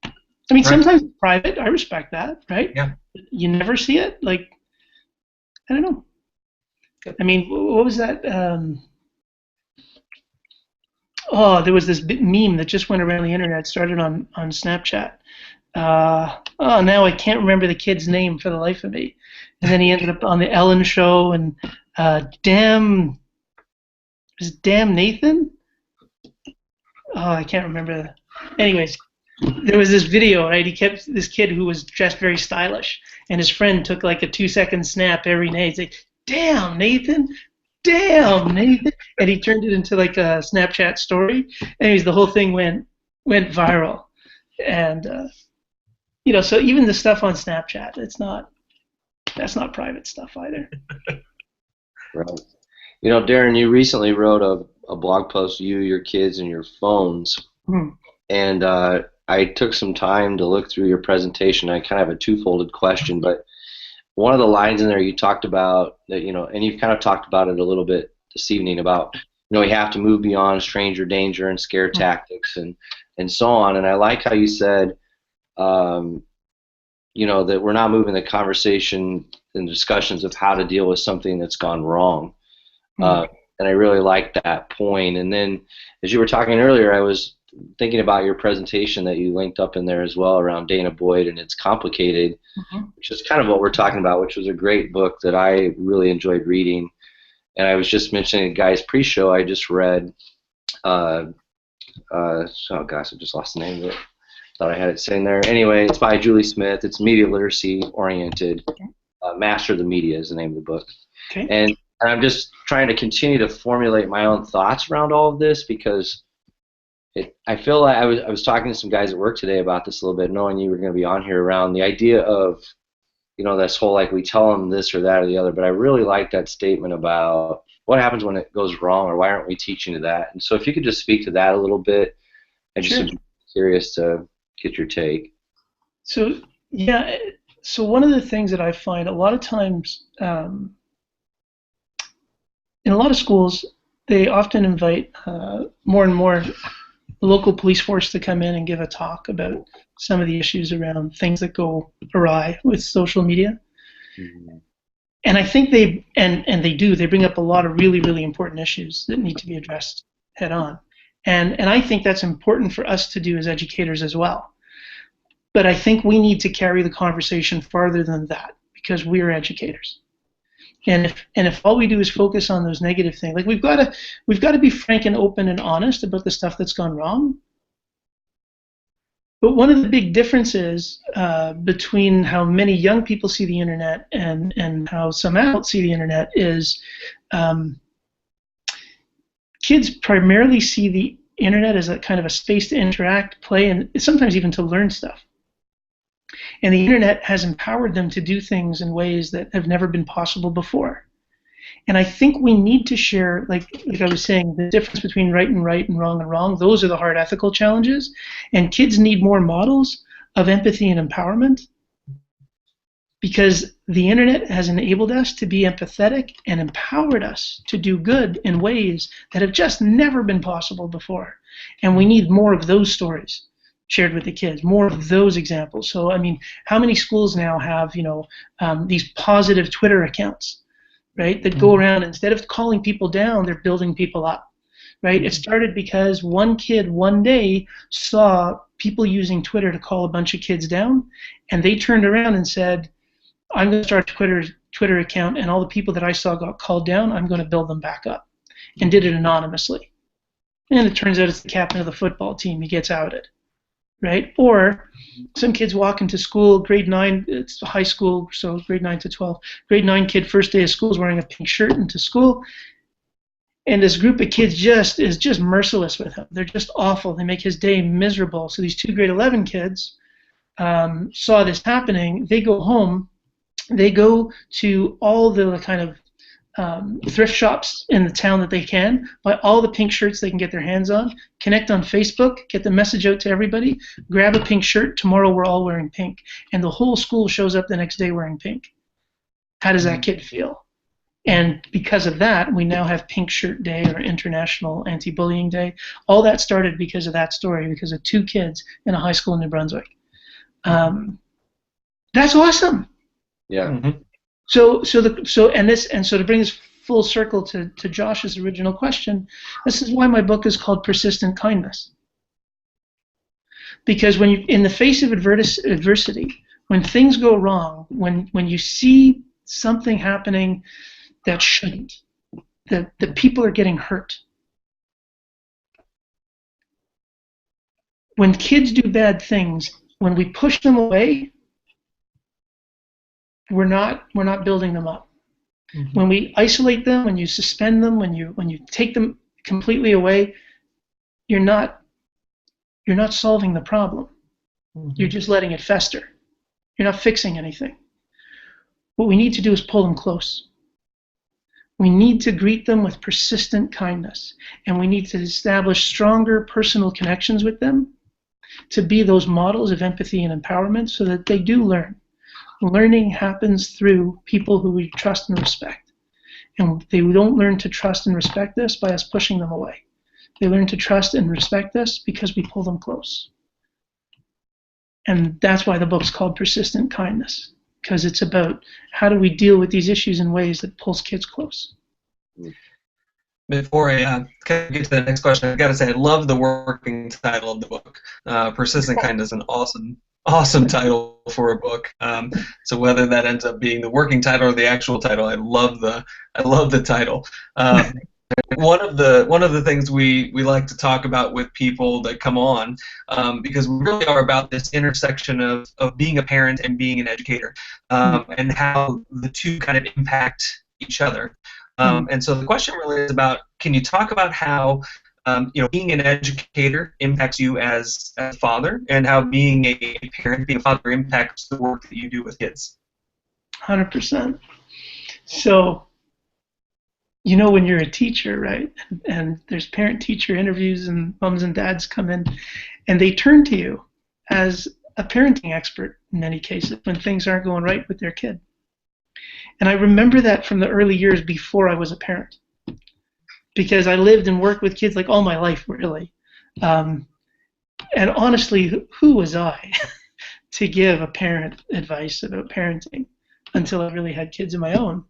I mean, sometimes it's private. I respect that, right?
Yeah.
You never see it. Like, I don't know. I mean, what was that? Oh, there was this meme that just went around the internet. Started on Snapchat. Now I can't remember the kid's name for the life of me. And then he ended up on the Ellen show, and damn Nathan? Oh, I can't remember. Anyways, there was this video, right? He kept this kid who was dressed very stylish, and his friend took like a 2-second snap every night. He's like, damn Nathan, and he turned it into like a Snapchat story. Anyways, the whole thing went viral, and so even the stuff on Snapchat, that's not private stuff either.
Right. Darren, you recently wrote a blog post, your kids, and your phones, and I took some time to look through your presentation. I kind of have a two-folded question, but one of the lines in there you talked about that, and you've kind of talked about it a little bit this evening about, we have to move beyond stranger danger and scare tactics and so on. And I like how you said, that we're not moving the conversation and discussions of how to deal with something that's gone wrong. And I really liked that point. And then as you were talking earlier, I was thinking about your presentation that you linked up in there as well around Dana Boyd and It's Complicated, which is kind of what we're talking about, which was a great book that I really enjoyed reading. And I was just mentioning, guys, pre-show I just read, oh gosh, I just lost the name of it. Thought I had it saying there. Anyway, it's by Julie Smith. It's media literacy oriented. Master of the Media is the name of the book.
Okay.
And I'm just trying to continue to formulate my own thoughts around all of this because I feel like I was talking to some guys at work today about this a little bit, knowing you were going to be on here, around the idea of, this whole like we tell them this or that or the other. But I really like that statement about what happens when it goes wrong, or why aren't we teaching to that? And so if you could just speak to that a little bit, I just am curious to get your take.
So yeah, so one of the things that I find a lot of times in a lot of schools, they often invite more and more local police force to come in and give a talk about some of the issues around things that go awry with social media. And I think they bring up a lot of really, really important issues that need to be addressed head on. And I think that's important for us to do as educators as well. But I think we need to carry the conversation farther than that, because we are educators. And if all we do is focus on those negative things, like we've got to be frank and open and honest about the stuff that's gone wrong. But one of the big differences between how many young people see the internet and how some adults see the internet is kids primarily see the internet as a kind of a space to interact, play, and sometimes even to learn stuff. And the internet has empowered them to do things in ways that have never been possible before. And I think we need to share, like I was saying, the difference between right and wrong. Those are the hard ethical challenges. And kids need more models of empathy and empowerment, because the internet has enabled us to be empathetic and empowered us to do good in ways that have just never been possible before. And we need more of those stories shared with the kids, more of those examples. So, I mean, how many schools now have, these positive Twitter accounts, right, that go around, instead of calling people down, they're building people up, right? It started because one kid one day saw people using Twitter to call a bunch of kids down, and they turned around and said, I'm going to start a Twitter account, and all the people that I saw got called down, I'm going to build them back up, and did it anonymously. And it turns out it's the captain of the football team. He gets outed. Right? Or some kids walk into school, grade 9, it's high school, so grade 9 to 12. Grade 9 kid, first day of school, is wearing a pink shirt into school, and this group of kids is just merciless with him. They're just awful. They make his day miserable. So these two grade 11 kids saw this happening. They go home. They go to all the kind of thrift shops in the town that they can, buy all the pink shirts they can get their hands on, connect on Facebook, get the message out to everybody, grab a pink shirt, tomorrow we're all wearing pink. And the whole school shows up the next day wearing pink. How does that kid feel? And because of that, we now have Pink Shirt Day, or International Anti-Bullying Day. All that started because of that story, because of two kids in a high school in New Brunswick. That's awesome.
Yeah.
So to bring this full circle to Josh's original question. This is why my book is called Persistent Kindness. Because when you, in the face of adversity, when things go wrong, when you see something happening that shouldn't, that people are getting hurt, when kids do bad things, when we push them away, we're not building them up. Mm-hmm. When we isolate them, when you suspend them, when you take them completely away, you're not solving the problem. Mm-hmm. You're just letting it fester. You're not fixing anything. What we need to do is pull them close. We need to greet them with persistent kindness, and we need to establish stronger personal connections with them to be those models of empathy and empowerment so that they do learn. Learning happens through people who we trust and respect. And they don't learn to trust and respect us by us pushing them away. They learn to trust and respect us because we pull them close. And that's why the book's called Persistent Kindness, because it's about how do we deal with these issues in ways that pulls kids close.
Before I get to the next question, I've got to say I love the working title of the book. Persistent Kindness is an awesome title for a book. So whether that ends up being the working title or the actual title, I love the title. One of the things we like to talk about with people that come on, because we really are about this intersection of being a parent and being an educator, and how the two kind of impact each other. And so the question really is about, can you talk about how being an educator impacts you as a father, and how being a parent, being a father, impacts the work that you do with kids?
100%. So, when you're a teacher, right, and there's parent-teacher interviews and moms and dads come in, and they turn to you as a parenting expert in many cases when things aren't going right with their kid. And I remember that from the early years before I was a parent, because I lived and worked with kids like all my life, really. And honestly, who was I to give a parent advice about parenting until I really had kids of my own?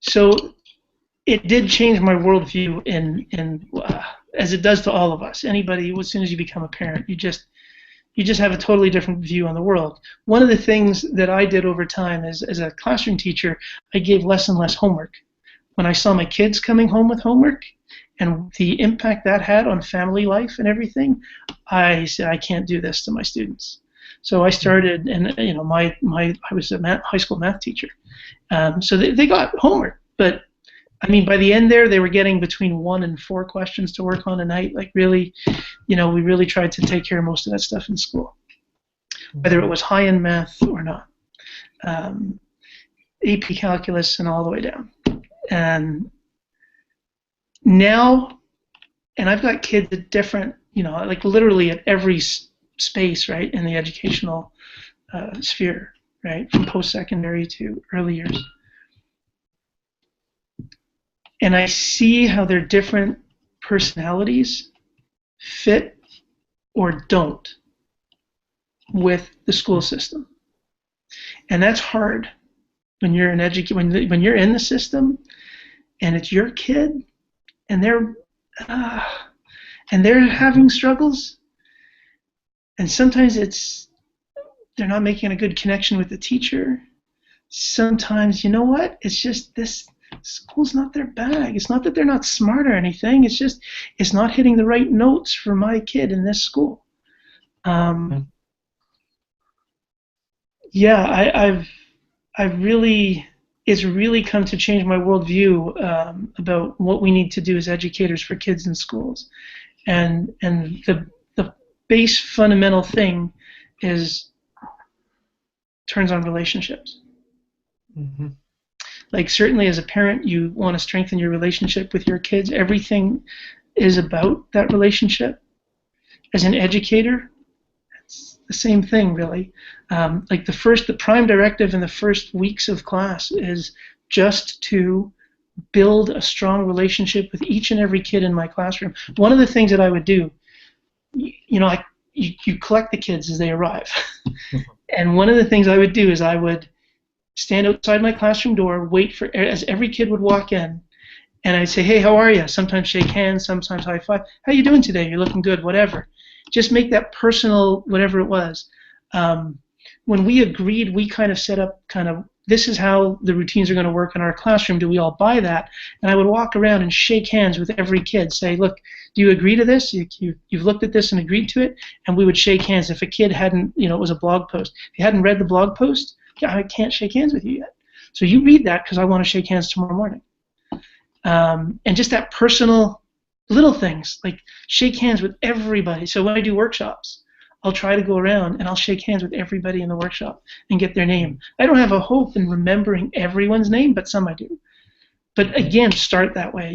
So it did change my worldview as it does to all of us. Anybody, as soon as you become a parent, you just have a totally different view on the world. One of the things that I did over time is, as a classroom teacher, I gave less and less homework. When I saw my kids coming home with homework and the impact that had on family life and everything, I said, I can't do this to my students. So I started, and I was a high school math teacher. So they got homework, but I mean, by the end there, they were getting between 1 and 4 questions to work on a night. Like really, we really tried to take care of most of that stuff in school, whether it was high-end math or not, AP calculus and all the way down. And now, and I've got kids at different, like literally at every space, right, in the educational sphere, right, from post-secondary to early years. And I see how their different personalities fit or don't with the school system. And that's hard when you're when you're in the system and it's your kid and they're having struggles, and sometimes they're not making a good connection with the teacher. Sometimes, it's just this school's not their bag. It's not that they're not smart or anything. It's just it's not hitting the right notes for my kid in this school. It's really come to change my worldview about what we need to do as educators for kids in schools, and the base fundamental thing turns on relationships. Mm-hmm. Like certainly as a parent, you want to strengthen your relationship with your kids. Everything is about that relationship. As an educator, it's the same thing, really. Like the prime directive in the first weeks of class is just to build a strong relationship with each and every kid in my classroom. One of the things that I would do, you collect the kids as they arrive. And one of the things I would do is I would stand outside my classroom door, wait for as every kid would walk in, and I'd say, hey, how are you? Sometimes shake hands, sometimes high five. How you doing today? You're looking good, whatever. Just make that personal, whatever it was. When we agreed, we kind of set up this is how the routines are going to work in our classroom. Do we all buy that? And I would walk around and shake hands with every kid, say, look, do you agree to this? You've looked at this and agreed to it? And we would shake hands. If a kid hadn't, it was a blog post. If you hadn't read the blog post, yeah, I can't shake hands with you yet. So you read that because I want to shake hands tomorrow morning. And just that personal little things, like shake hands with everybody. So when I do workshops, I'll try to go around and I'll shake hands with everybody in the workshop and get their name. I don't have a hope in remembering everyone's name, but some I do. But again, start that way.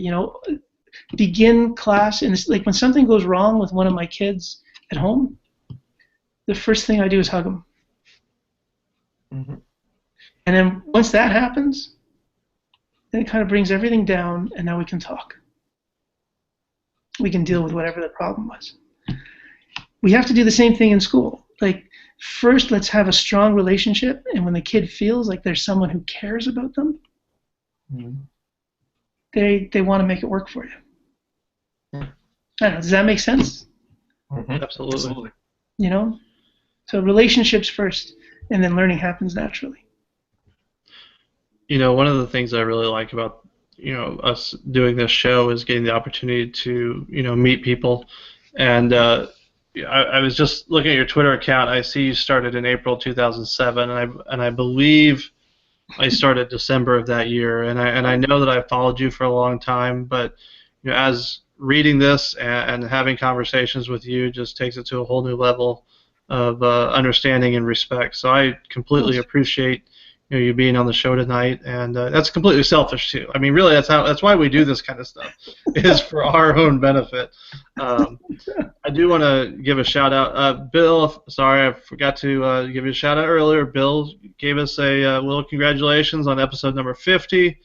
Begin class, and it's like when something goes wrong with one of my kids at home, the first thing I do is hug them. Mm-hmm. And then once that happens, then it kind of brings everything down, and now we can talk. We can deal with whatever the problem was. We have to do the same thing in school. Like, first, let's have a strong relationship, and when the kid feels like there's someone who cares about them, mm-hmm. they want to make it work for you. Yeah. I don't know, does that make sense?
Mm-hmm. Absolutely.
So relationships first, and then learning happens naturally.
One of the things I really like about us doing this show is getting the opportunity to meet people. And I was just looking at your Twitter account. I see you started in April 2007, and I believe I started December of that year. And I know that I've followed you for a long time, but as reading this and having conversations with you just takes it to a whole new level of understanding and respect. So I completely appreciate you being on the show tonight, and that's completely selfish too. I mean, really, that's why we do this kind of stuff, is for our own benefit. I do want to give a shout out, Bill. Sorry, I forgot to give you a shout out earlier. Bill gave us a little congratulations on episode number 50.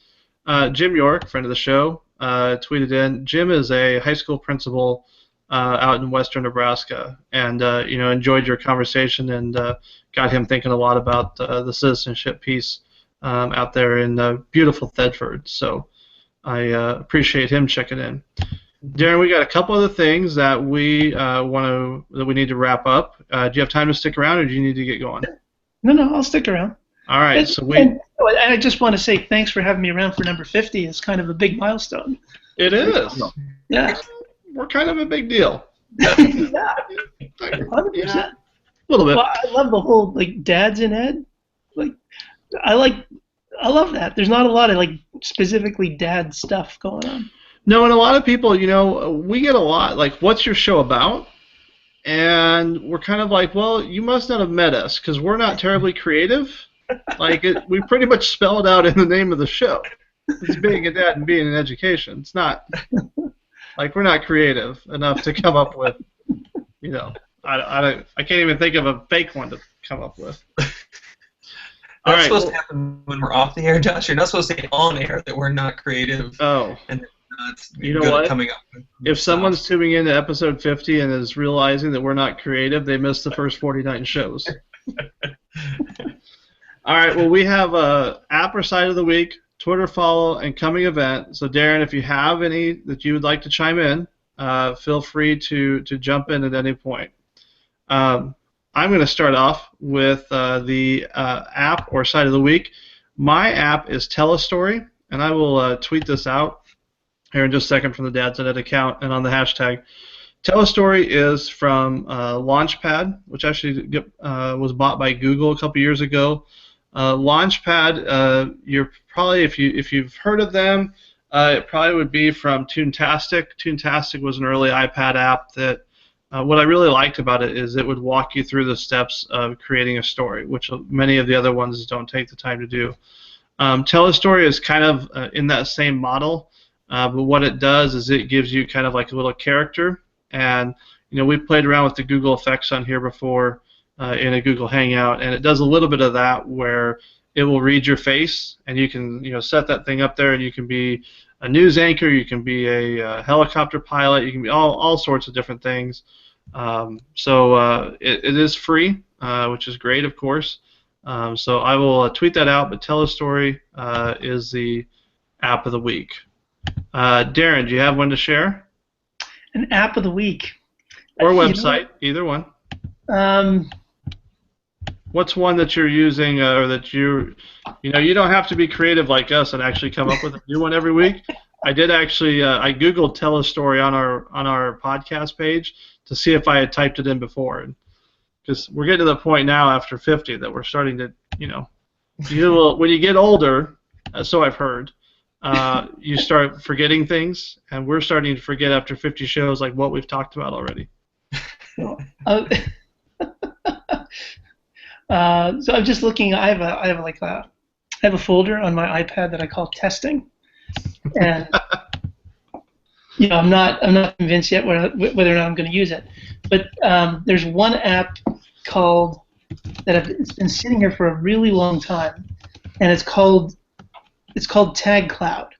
Jim York, friend of the show, tweeted in. Jim is a high school principal out in western Nebraska, and enjoyed your conversation and got him thinking a lot about the citizenship piece out there in beautiful Thedford. So I appreciate him checking in. Darren, we got a couple other things that we need to wrap up. Do you have time to stick around, or do you need to get going?
No, I'll stick around.
All right.
And I just want to say thanks for having me around for number 50. It's kind of a big milestone.
It is.
Yeah.
We're kind of a big deal.
Yeah. 100%.
Yeah. A little bit.
Well, I love the whole dads in ed. I love that. There's not a lot of specifically dad stuff going on.
No, and a lot of people, we get a lot what's your show about? And we're kind of well, you must not have met us because we're not terribly creative. We pretty much spell it out in the name of the show. It's being a dad and being in education. It's not we're not creative enough to come up with, I can't even think of a fake one to come up with.
That's supposed to happen when we're off the air, Josh. You're not supposed to say on air that we're not creative.
Oh.
And not
good at
coming up with
if
stuff.
Someone's tuning into episode 50 and is realizing that we're not creative, they missed the first 49 shows. All right, well, we have app or site of the week, Twitter follow, and coming event. So, Darren, if you have any that you would like to chime in, feel free to jump in at any point. I'm going to start off with the app or site of the week. My app is Tell a Story, and I will tweet this out here in just a second from the Dad's Ed account and on the hashtag. Tell a Story is from Launchpad, which actually was bought by Google a couple years ago. Launchpad, you're probably, if you've heard of them, it probably would be from Toontastic. Toontastic was an early iPad app that what I really liked about it is it would walk you through the steps of creating a story, which many of the other ones don't take the time to do. Tell a Story is kind of in that same model, but what it does is it gives you kind of like a little character, and we've played around with the Google effects on here before in a Google Hangout, and it does a little bit of that where it will read your face, and you can set that thing up there, and you can be a news anchor, you can be a helicopter pilot, you can be all sorts of different things. So it is free, which is great, of course. So I will tweet that out, but Tell a Story is the app of the week. Darren, do you have one to share?
An app of the week.
Or website, either one. What's one that you're using, or that you don't have to be creative like us and actually come up with a new one every week. I did actually. I googled "Tell a Story" on our podcast page to see if I had typed it in before, because we're getting to the point now after 50 that we're starting to, when you get older, so I've heard, you start forgetting things, and we're starting to forget after 50 shows like what we've talked about already.
So I'm just looking. I have a folder on my iPad that I call testing, and I'm not convinced yet whether or not I'm going to use it. But there's one app it's been sitting here for a really long time, and it's called Tag Cloud.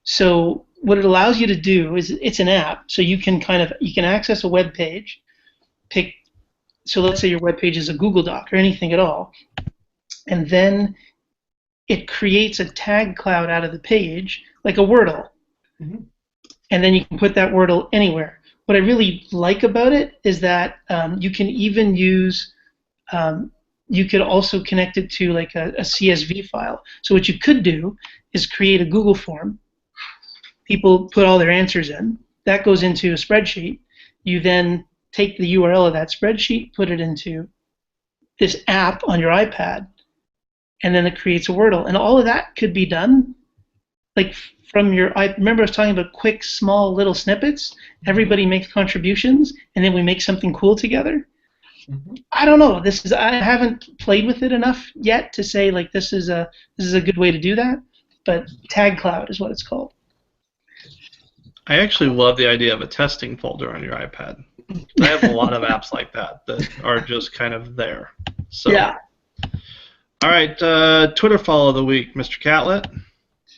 So what it allows you to do is, it's an app, so you can access a web page, so let's say your web page is a Google Doc or anything at all, and then it creates a tag cloud out of the page, like a Wordle. Mm-hmm. And then you can put that Wordle anywhere. What I really like about it is that you can even use, you could also connect it to like a CSV file. So what you could do is create a Google form. People put all their answers in. That goes into a spreadsheet. You then take the URL of that spreadsheet, put it into this app on your iPad, and then it creates a Wordle. And all of that could be done like from I remember I was talking about quick, small, little snippets. Everybody makes contributions, and then we make something cool together. Mm-hmm. I don't know. I haven't played with it enough yet to say like this is a good way to do that. But Tag Cloud is what it's called.
I actually love the idea of a testing folder on your iPad. I have a lot of apps like that are just kind of there. So.
Yeah.
All right, Twitter follow of the week, Mr. Catlett.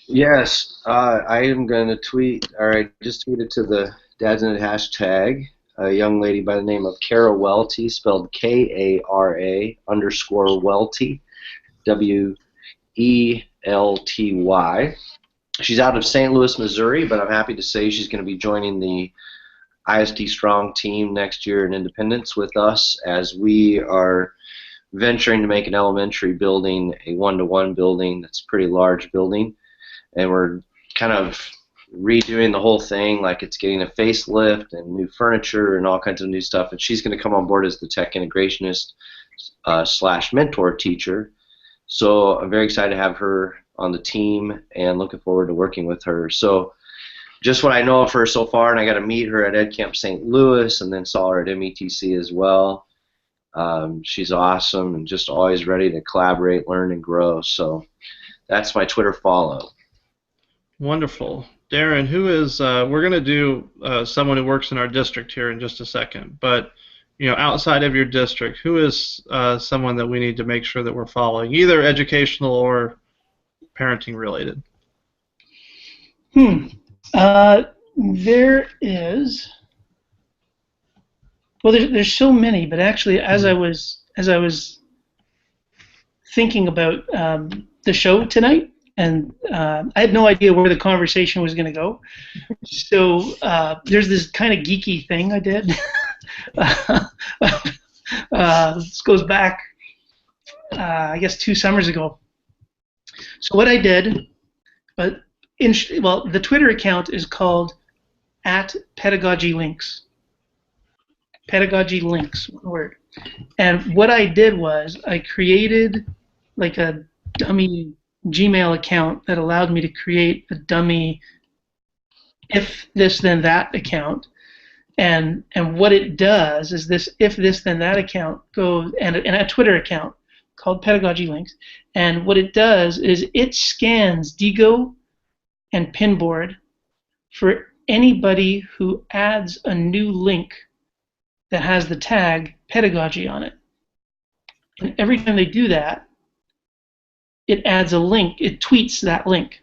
Yes, I am going to tweet, or I just tweeted to the Dad's in It hashtag, a young lady by the name of Kara Welty, spelled Kara_Welty, Welty. She's out of St. Louis, Missouri, but I'm happy to say she's going to be joining the ISD Strong team next year in Independence with us, as we are venturing to make an elementary building a one-to-one building that's a pretty large building, and we're kind of redoing the whole thing, like it's getting a facelift and new furniture and all kinds of new stuff, and she's going to come on board as the tech integrationist / mentor teacher. So I'm very excited to have her on the team and looking forward to working with her. So just what I know of her so far, and I got to meet her at Ed Camp St. Louis and then saw her at METC as well. She's awesome and just always ready to collaborate, learn, and grow. So that's my Twitter follow.
Wonderful. Darren, who is, we're going to do someone who works in our district here in just a second, but outside of your district, who is someone that we need to make sure that we're following, either educational or parenting related?
There is. Well, there's so many, but actually, as I was thinking about the show tonight, and I had no idea where the conversation was going to go, so there's this kind of geeky thing I did. This goes back, I guess, 2 summers ago. So what I did, the Twitter account is called @PedagogyLinks. Pedagogy Links, one word. And what I did was I created like a dummy Gmail account that allowed me to create a dummy if this then that account. And what it does is this if this then that account goes and a Twitter account called Pedagogy Links. And what it does is it scans Digo and Pinboard for anybody who adds a new link that has the tag pedagogy on it. And every time they do that, it adds a link, it tweets that link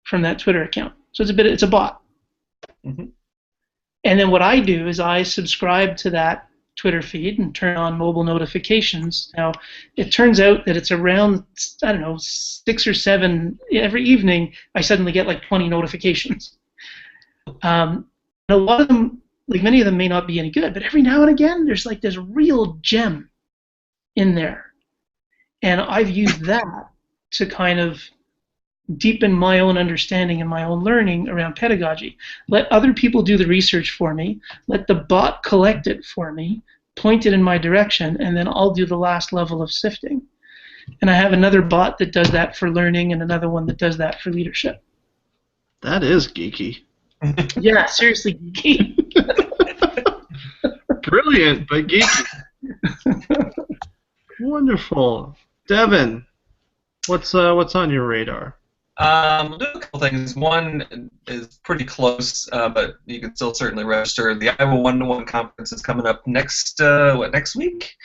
from that Twitter account. So it's a bot. Mm-hmm. And then what I do is I subscribe to that Twitter feed and turn on mobile notifications. Now, it turns out that it's around, I don't know, 6 or 7 every evening. I suddenly get like 20 notifications. And a lot of them, like many of them, may not be any good, but every now and again, there's like this real gem in there, and I've used that to kind of deepen my own understanding and my own learning around pedagogy. Let other people do the research for me, let the bot collect it for me, point it in my direction, and then I'll do the last level of sifting. And I have another bot that does that for learning and another one that does that for leadership.
That is geeky.
Yeah, seriously geeky.
Brilliant, but geeky. Wonderful. Devin, what's on your radar?
We'll do a couple things. One is pretty close, but you can still certainly register. The Iowa 1-to-1 conference is coming up next week?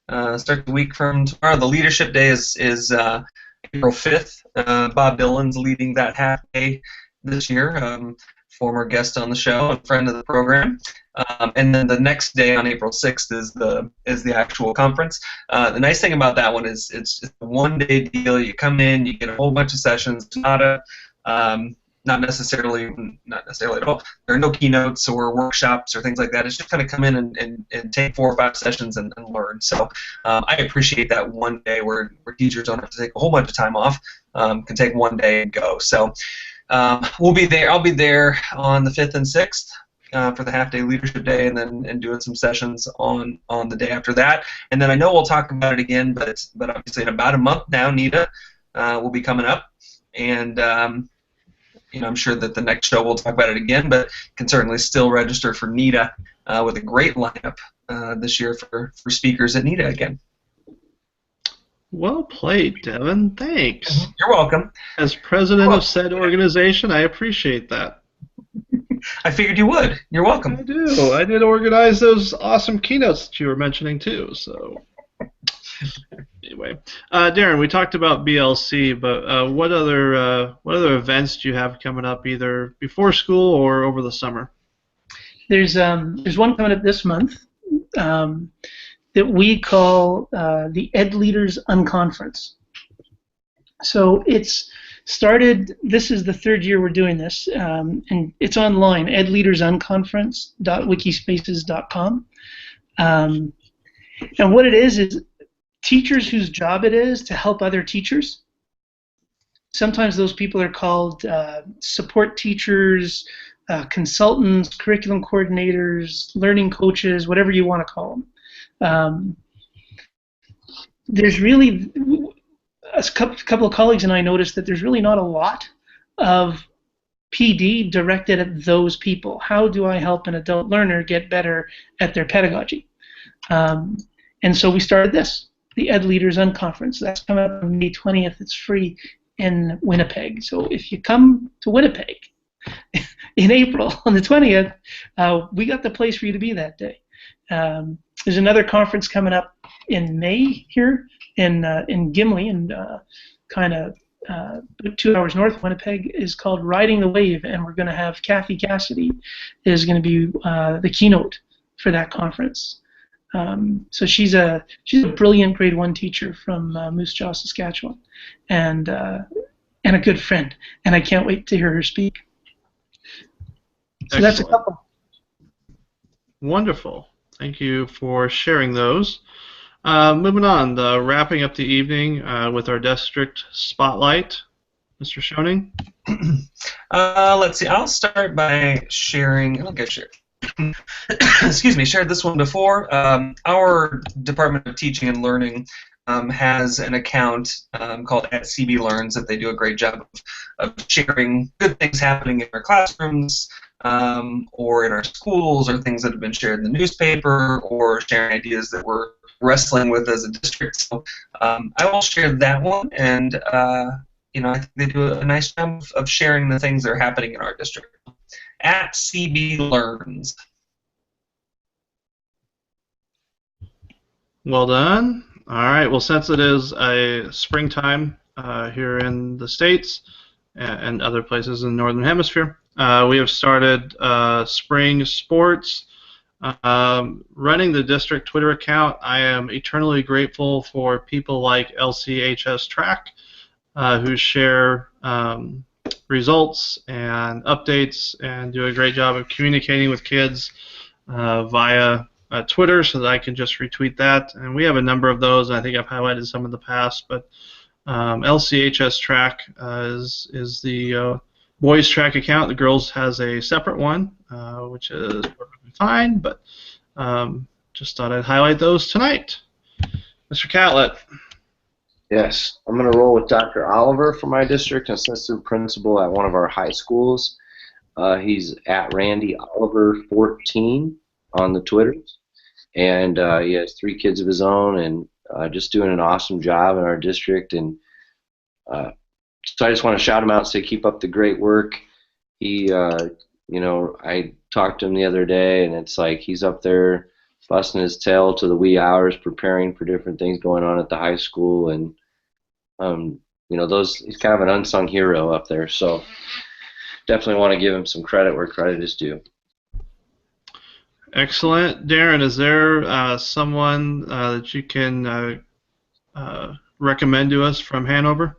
Start the week from tomorrow. The Leadership Day is April 5th. Bob Dillon's leading that half day this year. Former guest on the show and friend of the program. And then the next day on April 6th is the actual conference. The nice thing about that one is it's a one-day deal. You come in, you get a whole bunch of sessions. Not necessarily at all. There are no keynotes or workshops or things like that. It's just kind of come in and take 4 or 5 sessions and learn. So I appreciate that one day where teachers don't have to take a whole bunch of time off, can take one day and go. So we'll be there. I'll be there on the 5th and 6th. For the half-day leadership day, and then doing some sessions on the day after that. And then I know we'll talk about it again, but obviously in about a month now, NETA will be coming up, and I'm sure that the next show we'll talk about it again, but can certainly still register for NETA with a great lineup this year for speakers at NETA again.
Well played, Devin. Thanks.
You're welcome.
As president of said organization, I appreciate that.
I figured you would. You're welcome.
I do. I did organize those awesome keynotes that you were mentioning too. So anyway, Darren, we talked about BLC, but what other events do you have coming up, either before school or over the summer?
There's one coming up this month that we call the Ed Leaders Unconference. So it's started, this is the 3rd year we're doing this, and it's online, edleadersunconference.wikispaces.com. And what it is teachers whose job it is to help other teachers. Sometimes those people are called support teachers, consultants, curriculum coordinators, learning coaches, whatever you want to call them. There's really, a couple of colleagues and I noticed that there's really not a lot of PD directed at those people. How do I help an adult learner get better at their pedagogy? And so we started this, the Ed Leaders Unconference. That's coming up on May 20th. It's free in Winnipeg. So if you come to Winnipeg in April on the 20th, we got the place for you to be that day. There's another conference coming up in May here in Gimli, and kind of 2 hours north of Winnipeg, is called Riding the Wave, and we're going to have Kathy Cassidy is going to be the keynote for that conference. So she's a brilliant grade 1 teacher from Moose Jaw, Saskatchewan, and a good friend, and I can't wait to hear her speak. So
Excellent.
That's a couple.
Wonderful. Thank you for sharing those. Moving on, wrapping up the evening with our district spotlight, Mr. Schoening.
Let's see. I'll start by sharing. I don't get shared. Excuse me. Shared this one before. Our Department of Teaching and Learning has an account called @CBLearns that they do a great job of sharing good things happening in our classrooms, or in our schools, or things that have been shared in the newspaper, or sharing ideas that we're wrestling with as a district. So I will share that one, and I think they do a nice job of sharing the things that are happening in our district. @CBLearns.
Well done. All right. Well, since it is a springtime here in the States and other places in the Northern Hemisphere, we have started spring sports Running the district Twitter account, I am eternally grateful for people like LCHS Track, who share results and updates and do a great job of communicating with kids via Twitter, so that I can just retweet that. And we have a number of those, and I think I've highlighted some in the past, but LCHS Track is the boys track account. The girls has a separate one, which is perfectly fine, but just thought I'd highlight those tonight. Mr. Catlett.
Yes, I'm going to roll with Dr. Oliver for my district, assistant principal at one of our high schools. He's at Randy Oliver 14 on the Twitters, and he has 3 kids of his own, and just doing an awesome job in our district. And so I just want to shout him out and say keep up the great work. He, you know, I talked to him the other day, and it's like he's up there busting his tail to the wee hours preparing for different things going on at the high school, and you know, he's kind of an unsung hero up there. So definitely want to give him some credit where credit is due.
Excellent. Darren, is there someone that you can recommend to us from Hanover?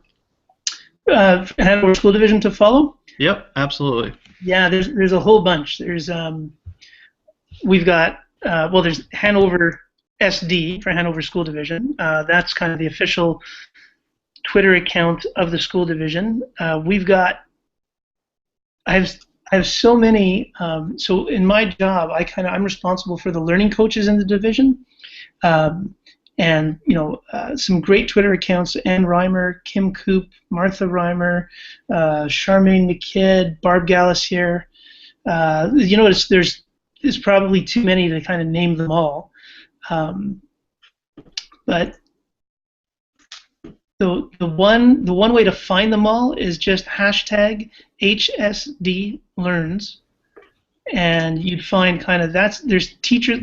Hanover School Division to follow?
Yep, absolutely.
Yeah, there's a whole bunch. There's we've got there's Hanover SD for Hanover School Division. That's kind of the official Twitter account of the school division. We've got I have so many. So in my job, I'm responsible for the learning coaches in the division, and you know, some great Twitter accounts: Ann Reimer, Kim Coop, Martha Reimer, Charmaine McKidd, Barb Gallassier. You know, there's probably too many to kind of name them all, but the one way to find them all is just hashtag HSD Learns, and you'd find kind of there's teachers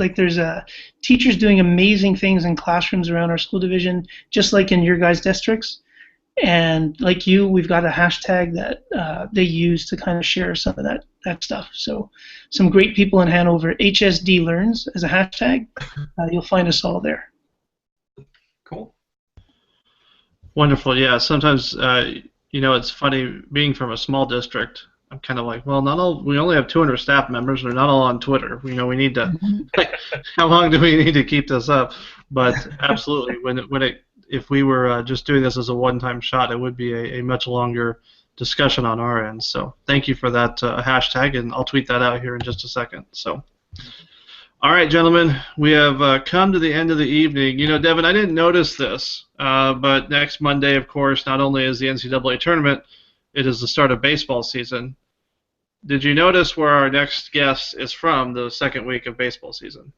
teachers doing amazing things in classrooms around our school division, just like in your guys' districts. And like you, we've got a hashtag that they use to kind of share some of that stuff. So some great people in Hanover, HSD Learns as a hashtag. You'll find us all there.
Cool.
Wonderful. Yeah. Sometimes, you know, it's funny being from a small district. I'm kind of like, well, we only have 200 staff members. They're not all on Twitter. You know, we need to. How long do we need to keep this up? But absolutely, if we were just doing this as a one-time shot, it would be a much longer discussion on our end. So thank you for that hashtag, and I'll tweet that out here in just a second. So, all right, gentlemen, we have come to the end of the evening. You know, Devin, I didn't notice this, but next Monday, of course, not only is the NCAA tournament, it is the start of baseball season. Did you notice where our next guest is from the second week of baseball season?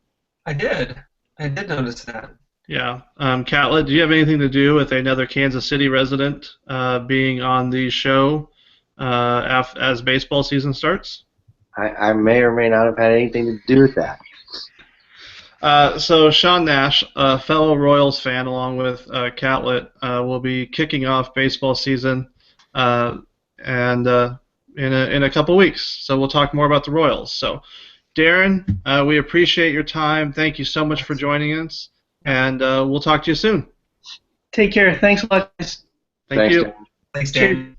I did notice that.
Yeah. Catlett, do you have anything to do with another Kansas City resident being on the show as baseball season starts?
I may or may not have had anything to do with that.
So Sean Nash, a fellow Royals fan, along with Catlett, will be kicking off baseball season and in a couple weeks. So we'll talk more about the Royals. So, Darren, we appreciate your time. Thank you so much for joining us, and we'll talk to you soon.
Take care. Thanks a lot, guys.
Thank you.
Dan.
Thanks, Dan.